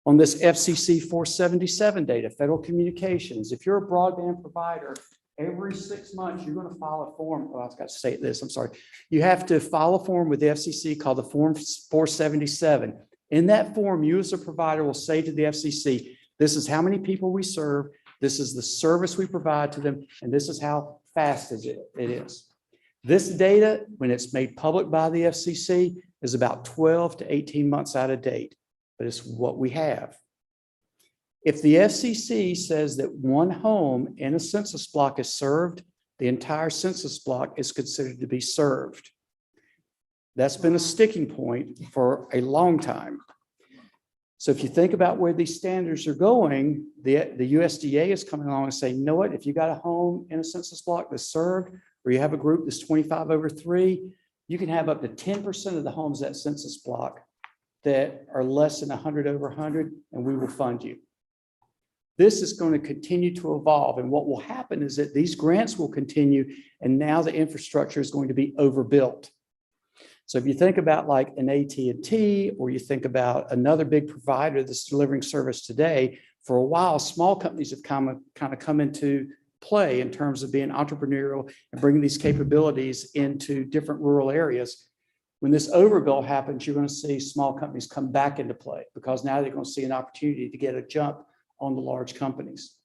S19: On this FCC 477 data, federal communications, if you're a broadband provider, every 6 months, you're going to file a form. Oh, I've got to state this. I'm sorry. You have to file a form with the FCC called the Form 477. In that form, you as a provider will say to the FCC, this is how many people we serve, this is the service we provide to them, and this is how fast it is. This data, when it's made public by the FCC, is about 12 to 18 months out of date, but it's what we have. If the FCC says that one home in a census block is served, the entire census block is considered to be served. That's been a sticking point for a long time. So if you think about where these standards are going, the USDA is coming along and saying, you know what, if you got a home in a census block that's served, or you have a group that's 25/3, you can have up to 10% of the homes that census block that are less than 100/100, and we will fund you. This is going to continue to evolve. And what will happen is that these grants will continue, and now the infrastructure is going to be overbuilt. So if you think about like an AT&T, or you think about another big provider that's delivering service today, for a while, small companies have kind of come into play in terms of being entrepreneurial and bringing these capabilities into different rural areas. When this overbuild happens, you're going to see small companies come back into play, because now they're going to see an opportunity to get a jump on the large companies.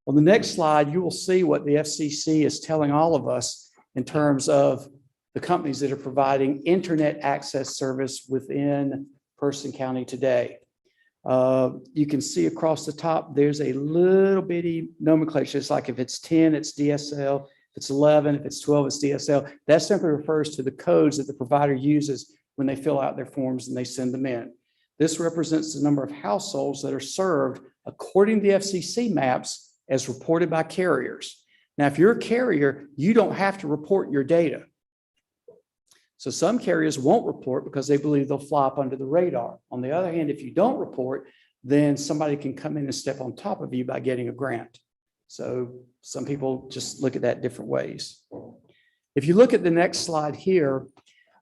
S19: On the next slide, you will see what the FCC is telling all of us in terms of the companies that are providing internet access service within Person County today. You can see across the top, there's a little bitty nomenclature. It's like if it's 10, it's DSL. If it's 11, if it's 12, it's DSL. That simply refers to the codes that the provider uses when they fill out their forms and they send them in. This represents the number of households that are served according to the FCC maps as reported by carriers. Now, if you're a carrier, you don't have to report your data. So some carriers won't report because they believe they'll fly up under the radar. On the other hand, if you don't report, then somebody can come in and step on top of you by getting a grant. So some people just look at that different ways. If you look at the next slide here,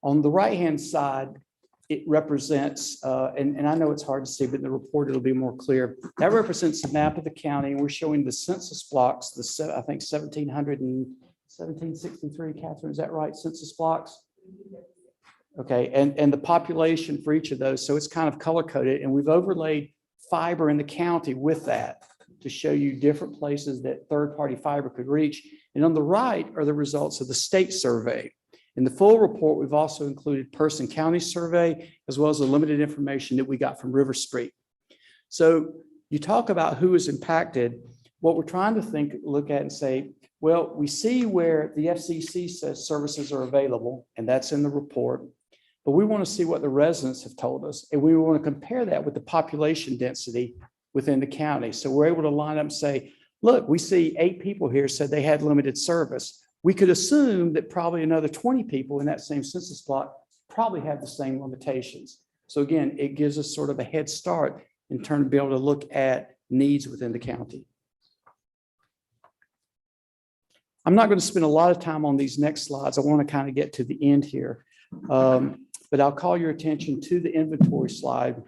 S19: on the right-hand side, it represents, and I know it's hard to see, but in the report it'll be more clear. That represents the map of the county, and we're showing the census blocks, I think 1763, Catherine, is that right? Census blocks? Okay, and the population for each of those. So it's kind of color-coded, and we've overlaid fiber in the county with that to show you different places that third-party fiber could reach. And on the right are the results of the state survey. In the full report, we've also included Person County survey, as well as the limited information that we got from River Street. So you talk about who is impacted. What we're trying to look at and say, well, we see where the FCC says services are available, and that's in the report, but we want to see what the residents have told us, and we want to compare that with the population density within the county. So we're able to line up and say, look, we see 8 people here said they had limited service. We could assume that probably another 20 people in that same census block probably have the same limitations. So again, it gives us sort of a head start in terms of being able to look at needs within the county. I'm not going to spend a lot of time on these next slides. I want to kind of get to the end here, but I'll call your attention to the inventory slide.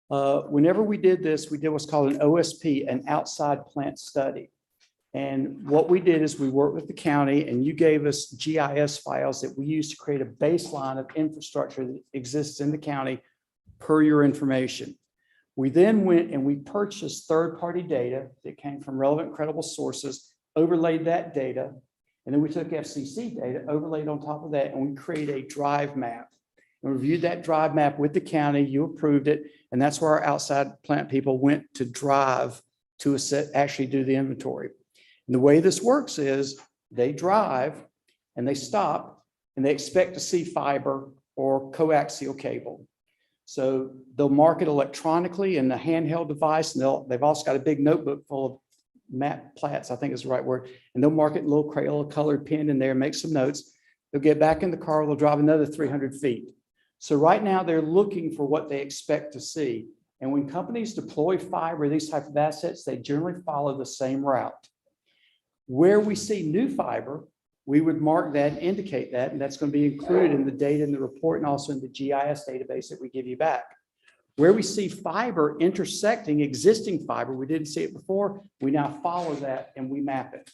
S19: Whenever we did this, we did what's called an OSP, an outside plant study. And what we did is we worked with the county, and you gave us GIS files that we used to create a baseline of infrastructure that exists in the county per your information. We then went and we purchased third-party data that came from relevant, credible sources, overlaid that data, and then we took FCC data, overlaid on top of that, and we created a drive map. And reviewed that drive map with the county. You approved it, and that's where our outside plant people went to drive to actually do the inventory. And the way this works is they drive and they stop and they expect to see fiber or coaxial cable. So they'll mark it electronically in the handheld device, and they've also got a big notebook full of map plats, I think is the right word, and they'll mark it in a little Crayola colored pen in there, make some notes. They'll get back in the car, they'll drive another 300 feet. So right now they're looking for what they expect to see. And when companies deploy fiber, these type of assets, they generally follow the same route. Where we see new fiber, we would mark that, and indicate that, and that's going to be included in the data in the report and also in the GIS database that we give you back. Where we see fiber intersecting existing fiber, we didn't see it before, we now follow that and we map it.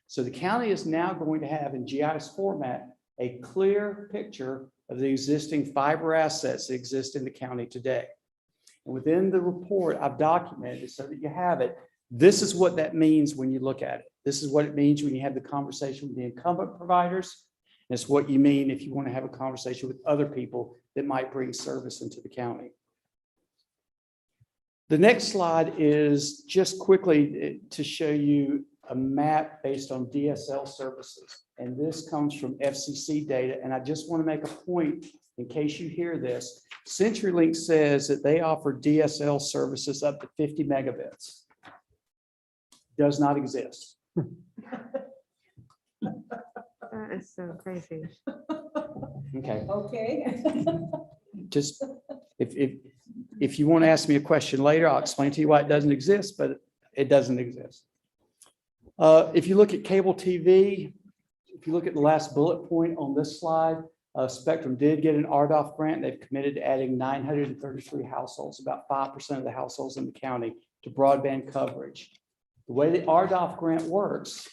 S19: So the county is now going to have in GIS format a clear picture of the existing fiber assets that exist in the county today. And within the report, I've documented it so that you have it. This is what that means when you look at it. This is what it means when you have the conversation with the incumbent providers. And it's what you mean if you want to have a conversation with other people that might bring service into the county. The next slide is just quickly to show you a map based on DSL services. And this comes from FCC data. And I just want to make a point in case you hear this. CenturyLink says that they offer DSL services up to 50 megabits. Does not exist.
S20: That is so crazy.
S19: Okay.
S14: Okay.
S19: Just if you want to ask me a question later, I'll explain to you why it doesn't exist, but it doesn't exist. If you look at cable TV, if you look at the last bullet point on this slide, Spectrum did get an RDOF grant. They've committed to adding 933 households, about 5% of the households in the county, to broadband coverage. The way the RDOF grant works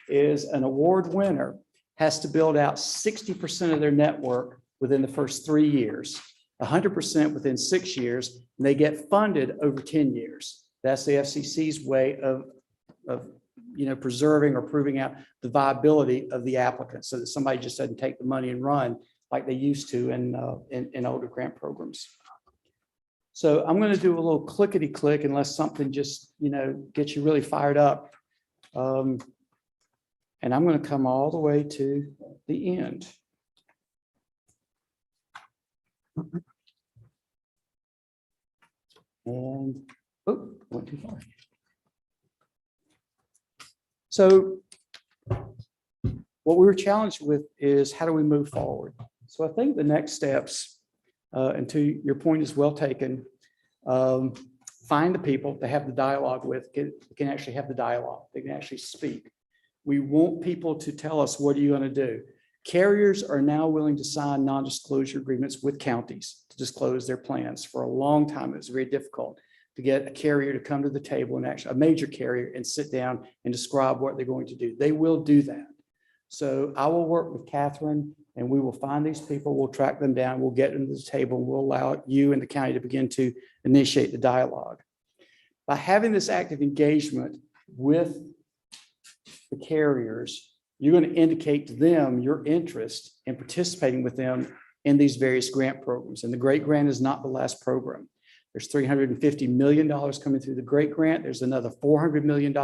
S19: is an award winner has to build out 60% of their network within the first 3 years, 100% within 6 years, and they get funded over 10 years. That's the FCC's way of preserving or proving out the viability of the applicant so that somebody just doesn't take the money and run like they used to in older grant programs. So I'm going to do a little clickety click unless something just, gets you really fired up. And I'm going to come all the way to the end. And, went too far. So what we were challenged with is how do we move forward? So I think the next steps, and to your point is well taken, find the people to have the dialogue with, can actually have the dialogue, they can actually speak. We want people to tell us, what are you going to do? Carriers are now willing to sign non-disclosure agreements with counties to disclose their plans. For a long time, it was very difficult to get a carrier to come to the table and actually a major carrier and sit down and describe what they're going to do. They will do that. So I will work with Catherine and we will find these people, we'll track them down, we'll get them to the table, and we'll allow you and the county to begin to initiate the dialogue. By having this active engagement with the carriers, you're going to indicate to them your interest in participating with them in these various grant programs. And the GREAT grant is not the last program. There's $350 million coming through the GREAT grant. There's another $400 million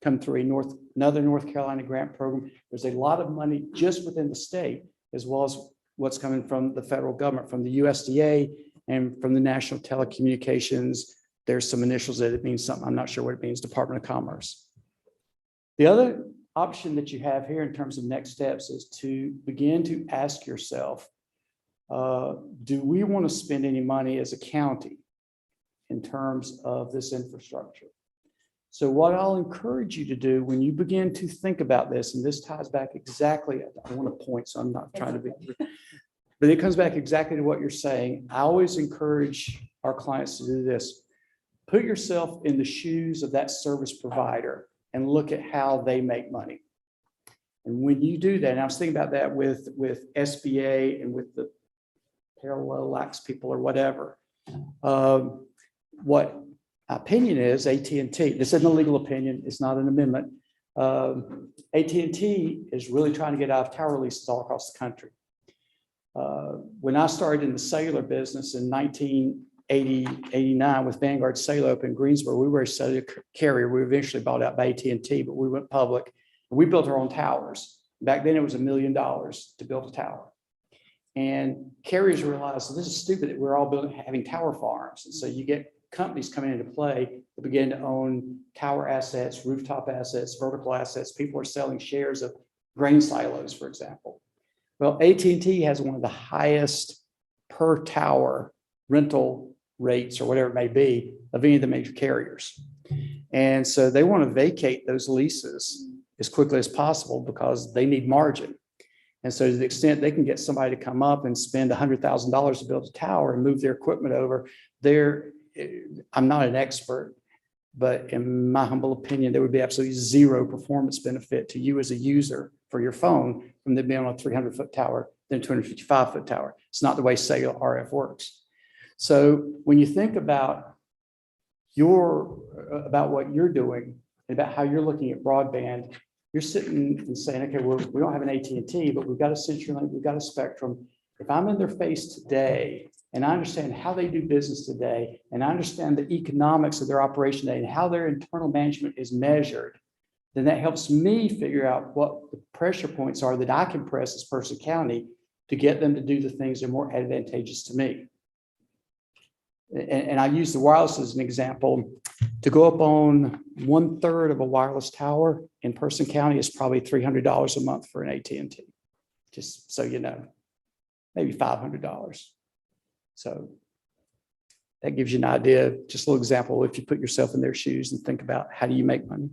S19: come through another North Carolina grant program. There's a lot of money just within the state, as well as what's coming from the federal government, from the USDA and from the National Telecommunications. There's some initials that it means something. I'm not sure what it means, Department of Commerce. The other option that you have here in terms of next steps is to begin to ask yourself, do we want to spend any money as a county in terms of this infrastructure? So what I'll encourage you to do when you begin to think about this, and this ties back exactly, I want to point, so I'm not trying to be, but it comes back exactly to what you're saying. I always encourage our clients to do this. Put yourself in the shoes of that service provider and look at how they make money. And when you do that, and I was thinking about that with SBA and with the Parallax people or whatever, what opinion is AT&T, this isn't a legal opinion, it's not an amendment. AT&T is really trying to get out of tower leases all across the country. When I started in the cellular business in 1989 with Vanguard Cellular up in Greensboro, we were a cellular carrier. We were eventually bought out by AT&T, but we went public. We built our own towers. Back then it was $1 million to build a tower. And carriers realized, so this is stupid that we're all having tower farms. And so you get companies coming into play that begin to own tower assets, rooftop assets, vertical assets. People are selling shares of grain silos, for example. Well, AT&T has one of the highest per tower rental rates or whatever it may be of any of the major carriers. And so they want to vacate those leases as quickly as possible because they need margin. And so to the extent they can get somebody to come up and spend $100,000 to build a tower and move their equipment over, I'm not an expert, but in my humble opinion, there would be absolutely zero performance benefit to you as a user for your phone from them being on a 300-foot tower than a 255-foot tower. It's not the way cellular RF works. So when you think about what you're doing and about how you're looking at broadband, you're sitting and saying, okay, well, we don't have an AT&T, but we've got a CenturyLink, we've got a Spectrum. If I'm in their face today and I understand how they do business today, and I understand the economics of their operation today and how their internal management is measured, then that helps me figure out what the pressure points are that I can press as Person County to get them to do the things that are more advantageous to me. And I use the wireless as an example. To go up on 1/3 of a wireless tower in Person County is probably $300 a month for an AT&T. Just so you know, maybe $500. So that gives you an idea, just a little example, if you put yourself in their shoes and think about how do you make money.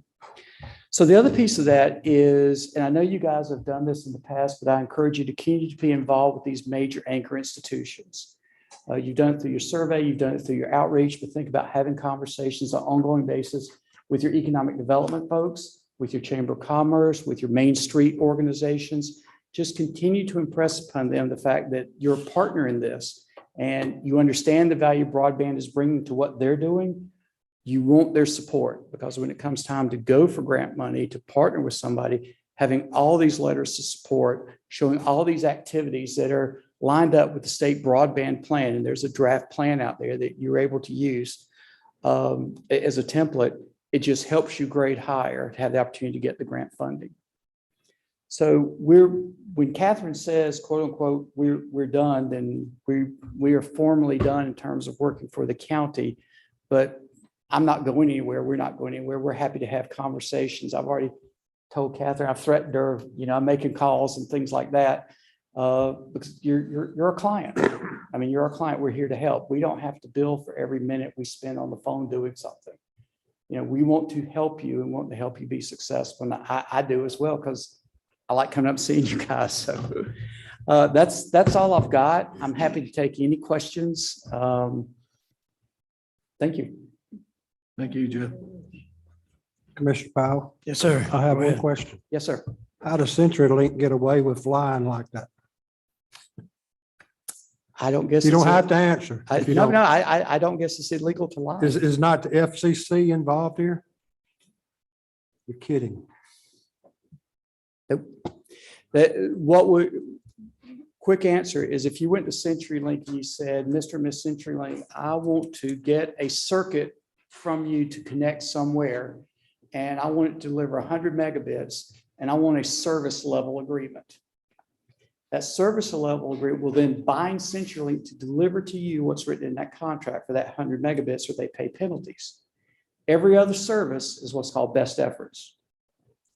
S19: So the other piece of that is, and I know you guys have done this in the past, but I encourage you to continue to be involved with these major anchor institutions. You've done it through your survey, you've done it through your outreach, but think about having conversations on an ongoing basis with your economic development folks, with your Chamber of Commerce, with your Main Street organizations. Just continue to impress upon them the fact that you're a partner in this and you understand the value broadband is bringing to what they're doing. You want their support, because when it comes time to go for grant money, to partner with somebody, having all these letters to support, showing all these activities that are lined up with the state broadband plan, and there's a draft plan out there that you're able to use as a template, it just helps you grade higher to have the opportunity to get the grant funding. So when Catherine says, quote unquote, we're done, then we are formally done in terms of working for the county, but I'm not going anywhere. We're not going anywhere. We're happy to have conversations. I've already told Catherine, I've threatened her, I'm making calls and things like that. Because you're a client. I mean, you're our client. We're here to help. We don't have to bill for every minute we spend on the phone doing something. We want to help you and want to help you be successful. And I do as well, because I like coming up and seeing you guys. So that's all I've got. I'm happy to take any questions. Thank you.
S16: Thank you, Jeff.
S5: Commissioner Powell,
S1: Yes, sir.
S5: I have
S1: Go
S5: one
S1: ahead.
S5: question.
S19: Yes, sir.
S5: How does CenturyLink get away with flying like that?
S19: I don't guess.
S5: You don't
S19: it's
S5: have to answer. if you don't.
S19: I don't guess it's illegal to lie.
S5: Is not the FCC involved here? You're kidding.
S19: Quick answer is, if you went to CenturyLink and you said, Mr. and Miss CenturyLink, I want to get a circuit from you to connect somewhere, and I want it to deliver 100 megabits, and I want a service level agreement. That service level agreement will then bind CenturyLink to deliver to you what's written in that contract for that 100 megabits, or they pay penalties. Every other service is what's called best efforts.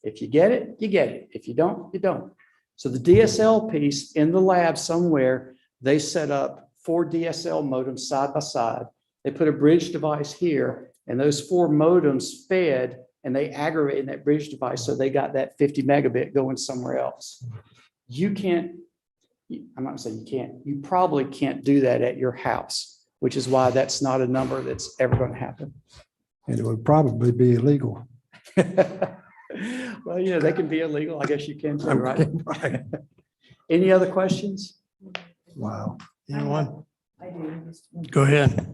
S19: If you get it, you get it. If you don't, you don't. So the DSL piece in the lab somewhere, they set up 4 DSL modems side by side. They put a bridge device here, and those 4 modems fed, and they aggregate in that bridge device, so they got that 50 megabit going somewhere else. You can't, I'm not saying you can't, you probably can't do that at your house, which is why that's not a number that's ever going to happen.
S5: And it would probably be illegal.
S19: Well, they can be illegal. I guess you can too, right?
S5: Right.
S19: Any other questions?
S5: Wow.
S1: Anyone?
S6: I do.
S1: Go ahead.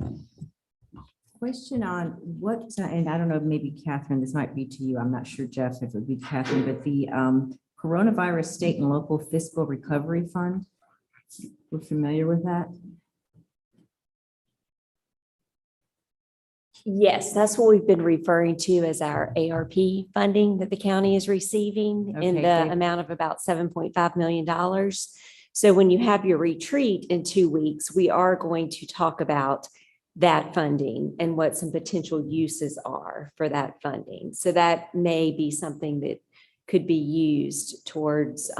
S6: Question on what, and I don't know, maybe Catherine, this might be to you. I'm not sure, Jeff, if it would be Catherine, but the Coronavirus State and Local Fiscal Recovery Fund. We're familiar with that?
S18: Yes, that's what we've been referring to as our ARP funding that the county is receiving in
S6: Okay,
S18: the
S6: great.
S18: amount of about $7.5 million. So when you have your retreat in 2 weeks, we are going to talk about that funding and what some potential uses are for that funding. So that may be something that could be used towards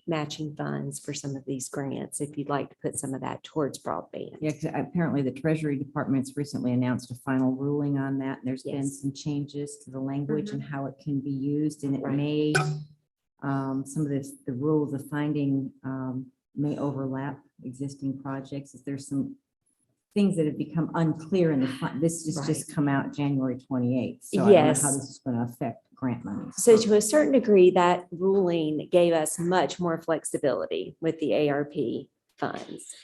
S18: matching funds for some of these grants, if you'd like to put some of that towards broadband.
S6: Yeah, 'cause apparently the Treasury Department's recently announced a final ruling on that. And there's been
S18: Yes.
S6: some changes to the language and how it can be used, and it
S18: Right.
S6: may, some of this, the rules of finding may overlap existing projects. If there's some things that have become unclear in this has just come out January 28th. So I don't know how
S18: Yes.
S6: this is going to affect grant money.
S18: So to a certain degree, that ruling gave us much more flexibility with the ARP funds.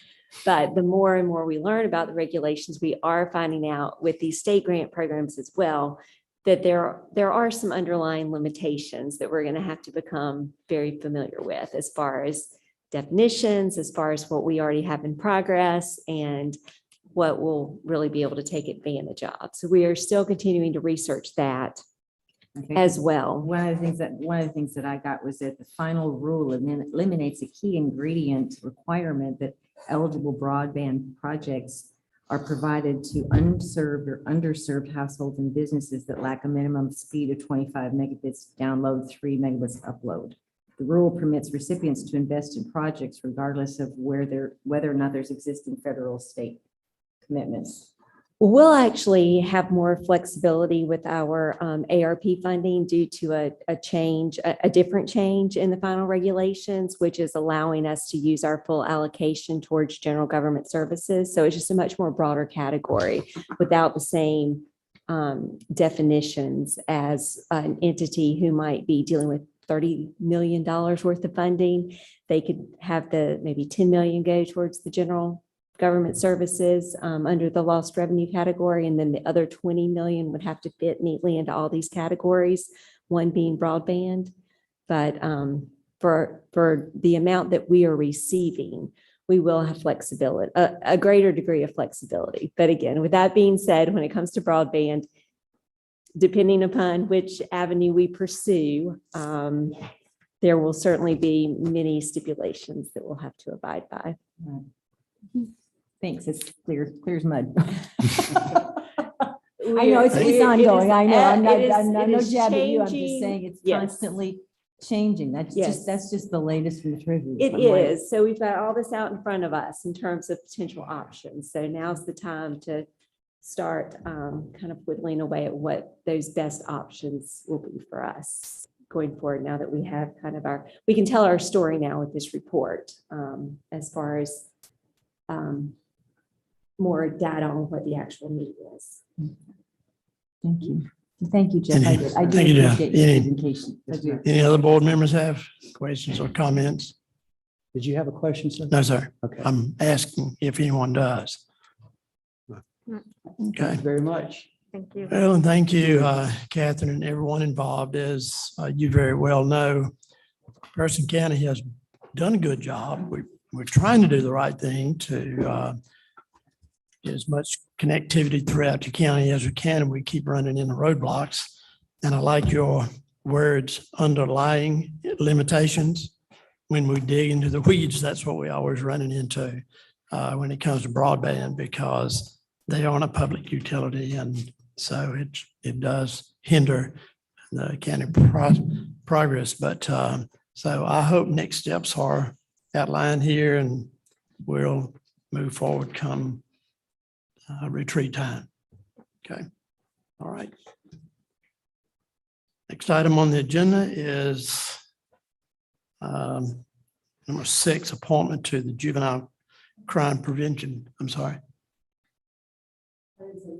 S18: But the more and more we learn about the regulations, we are finding out with these state grant programs as well, that there are some underlying limitations that we're going to have to become very familiar with as far as definitions, as far as what we already have in progress, and what we'll really be able to take advantage of. So we are still continuing to research that
S6: Okay.
S18: as well.
S6: One of the things that I got was that the final rule eliminates a key ingredient requirement that eligible broadband projects are provided to unserved or underserved households and businesses that lack a minimum speed of 25 megabits download, 3 megabits upload. The rule permits recipients to invest in projects regardless of whether or not there's existing federal or state commitments.
S18: We'll actually have more flexibility with our ARP funding due to a different change in the final regulations, which is allowing us to use our full allocation towards general government services. So it's just a much more broader category without the same definitions as an entity who might be dealing with $30 million worth of funding. They could have maybe 10 million go towards the general government services under the lost revenue category, and then the other 20 million would have to fit neatly into all these categories, one being broadband. But for the amount that we are receiving, we will have flexibility, a greater degree of flexibility. But again, with that being said, when it comes to broadband, depending upon which avenue we pursue, there will certainly be many stipulations that we'll have to abide by.
S6: Right. Thanks, it's clear as mud. I know it's ongoing, I know, I'm no jab at you, I'm just saying it's constantly changing. That's just the latest from the Treasury.
S18: It is. So we've got all this out in front of us in terms of potential options. So now's the time to start kind of whittling away at what those best options will be for us going forward, now that we have kind of we can tell our story now with this report as far as more data on what the actual need is.
S6: Thank you. Thank you, Jeff. I do
S1: Thank you, Jeff.
S6: appreciate your presentation. I do.
S1: Any other board members have questions or comments?
S5: Did you have a question, sir?
S1: No, sir.
S5: Okay.
S1: I'm asking if anyone does. Okay.
S5: Thank you very much.
S20: Thank you.
S1: Well, and thank you, Catherine, and everyone involved. As you very well know, Person County has done a good job. We're trying to do the right thing to get as much connectivity throughout the county as we can, and we keep running into roadblocks. And I like your words, underlying limitations. When we dig into the weeds, that's what we always running into when it comes to broadband, because they aren't a public utility, and so it does hinder the county progress. But so I hope next steps are outlined here, and we'll move forward come retreat time. Okay. All right. Next item on the agenda is number 6, appointment to the Juvenile Crime Prevention. I'm sorry.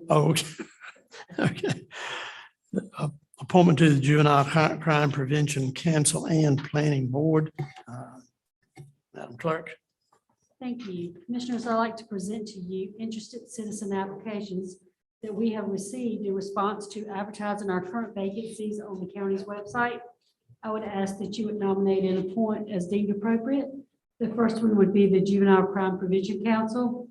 S1: Oh, okay. Okay. Appointment to the Juvenile Crime Prevention Council and Planning Board. Madam Clerk.
S8: Thank you. Commissioners, I'd like to present to you interested citizen applications that we have received in response to advertising our current vacancies on the county's website. I would ask that you would nominate and appoint as deemed appropriate. The first one would be the Juvenile Crime Prevention Council.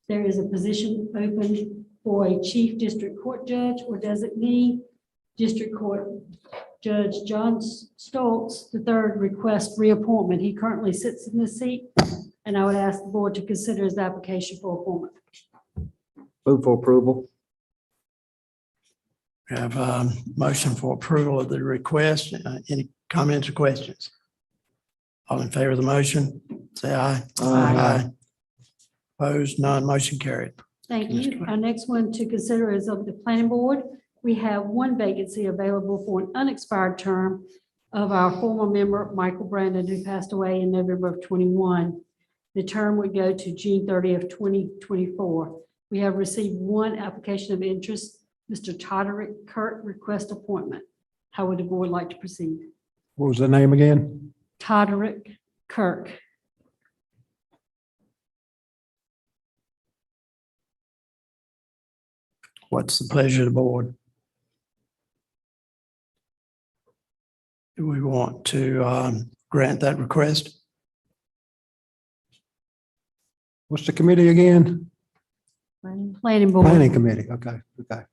S8: There is a position open for a Chief District Court Judge or designee. District Court Judge John Stoltz III requests reappointment. He currently sits in this seat, and I would ask the board to consider his application for appointment.
S7: Move for approval.
S1: We have a motion for approval of the request. Any comments or questions? All in favor of the motion, say aye.
S6: Aye.
S1: Opposed, none, motion carried.
S8: Thank you. Our next one to consider is of the planning board. We have one vacancy available for an unexpired term of our former member, Michael Brandon, who passed away in November of 21. The term would go to June 30th, 2024. We have received one application of interest. Mr. Toderick Kirk request appointment. How would the board like to proceed?
S5: What was the name again?
S8: Toderick Kirk.
S1: What's the pleasure of the board? Do we want to grant that request?
S5: What's the committee again?
S8: Planning board.
S5: Planning committee. Okay, okay.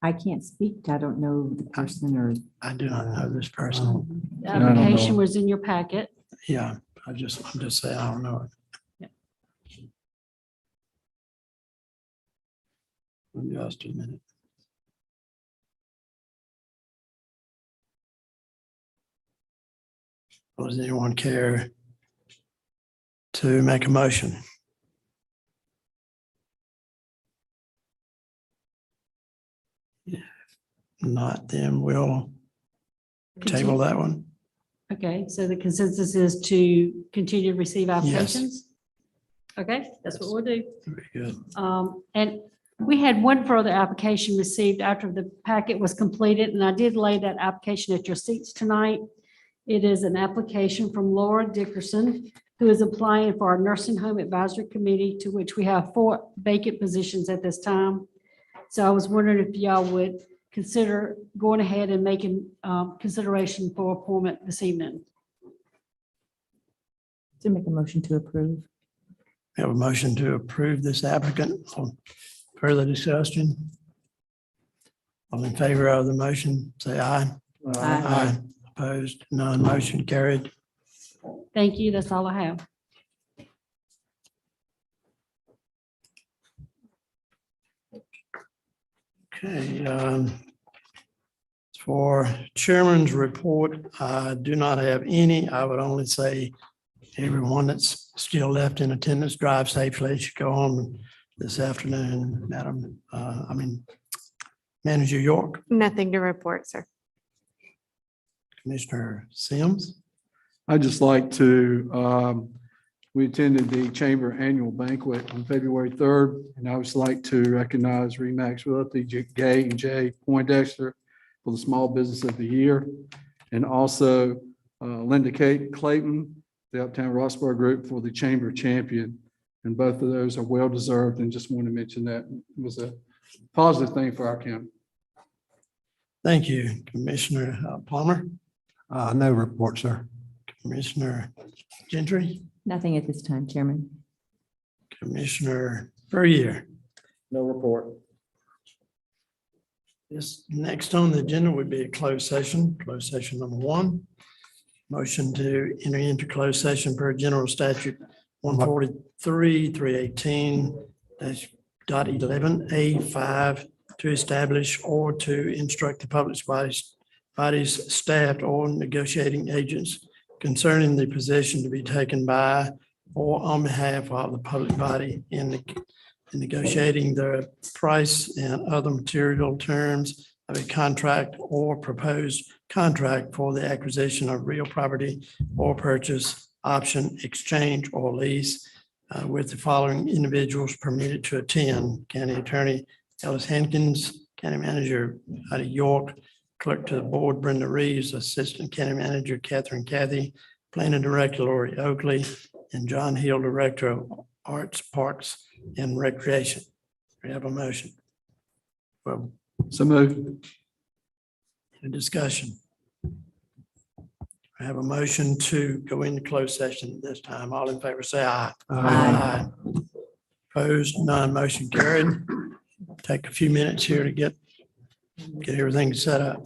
S6: I can't speak. I don't know the person or.
S1: I do not know this person.
S8: The application was in your packet.
S1: Yeah, I'm just saying, I don't know it. Just a minute. Does anyone care to make a motion? If not, then we'll table that one.
S8: Okay, so the consensus is to continue to receive applications? Okay, that's what we'll do.
S1: Very good.
S8: And we had one further application received after the packet was completed, and I did lay that application at your seats tonight. It is an application from Laura Dickerson, who is applying for our nursing home advisory committee, to which we have 4 vacant positions at this time. So I was wondering if y'all would consider going ahead and making consideration for appointment this evening.
S6: To make a motion to approve.
S1: We have a motion to approve this applicant. Further discussion? All in favor of the motion, say aye.
S6: Aye.
S1: Opposed, none, motion carried.
S8: Thank you. That's all I have.
S1: Okay. For chairman's report, I do not have any. I would only say everyone that's still left in attendance, drive safely as you go home this afternoon, Madam. Manager York,
S20: Nothing to report, sir.
S1: Commissioner Sims.
S16: I'd just like to, we attended the Chamber Annual Banquet on February 3rd, and I would just like to recognize Remax Realty, Gay and Jay Poindexter for the Small Business of the Year, and also Linda Kate Clayton, the Uptown Rossborough Group, for the Chamber Champion. And both of those are well-deserved, and just want to mention that it was a positive thing for our county.
S1: Thank you, Commissioner Palmer.
S5: No report, sir.
S1: Commissioner Gentry,
S6: Nothing at this time, Chairman.
S1: Commissioner Furrier.
S7: No report.
S1: This next on the agenda would be a closed session number 1. Motion to enter into closed session per general statute 143, 318-.11A5 to establish or to instruct the public bodies, staff, or negotiating agents concerning the position to be taken by or on behalf of the public body in negotiating the price and other material terms of a contract or proposed contract for the acquisition of real property or purchase, option, exchange, or lease with the following individuals permitted to attend: County Attorney Ellis Hankins, County Manager out of York, Clerk to the Board Brenda Reeves, Assistant County Manager Catherine Cathy, Planning Director Lori Oakley, and John Hill, Director of Arts, Parks, and Recreation. We have a motion. Well,
S16: So moved.
S1: a discussion. I have a motion to go into closed session at this time. All in favor, say aye.
S6: Aye.
S1: Opposed, none, motion carried. Take a few minutes here to get everything set up.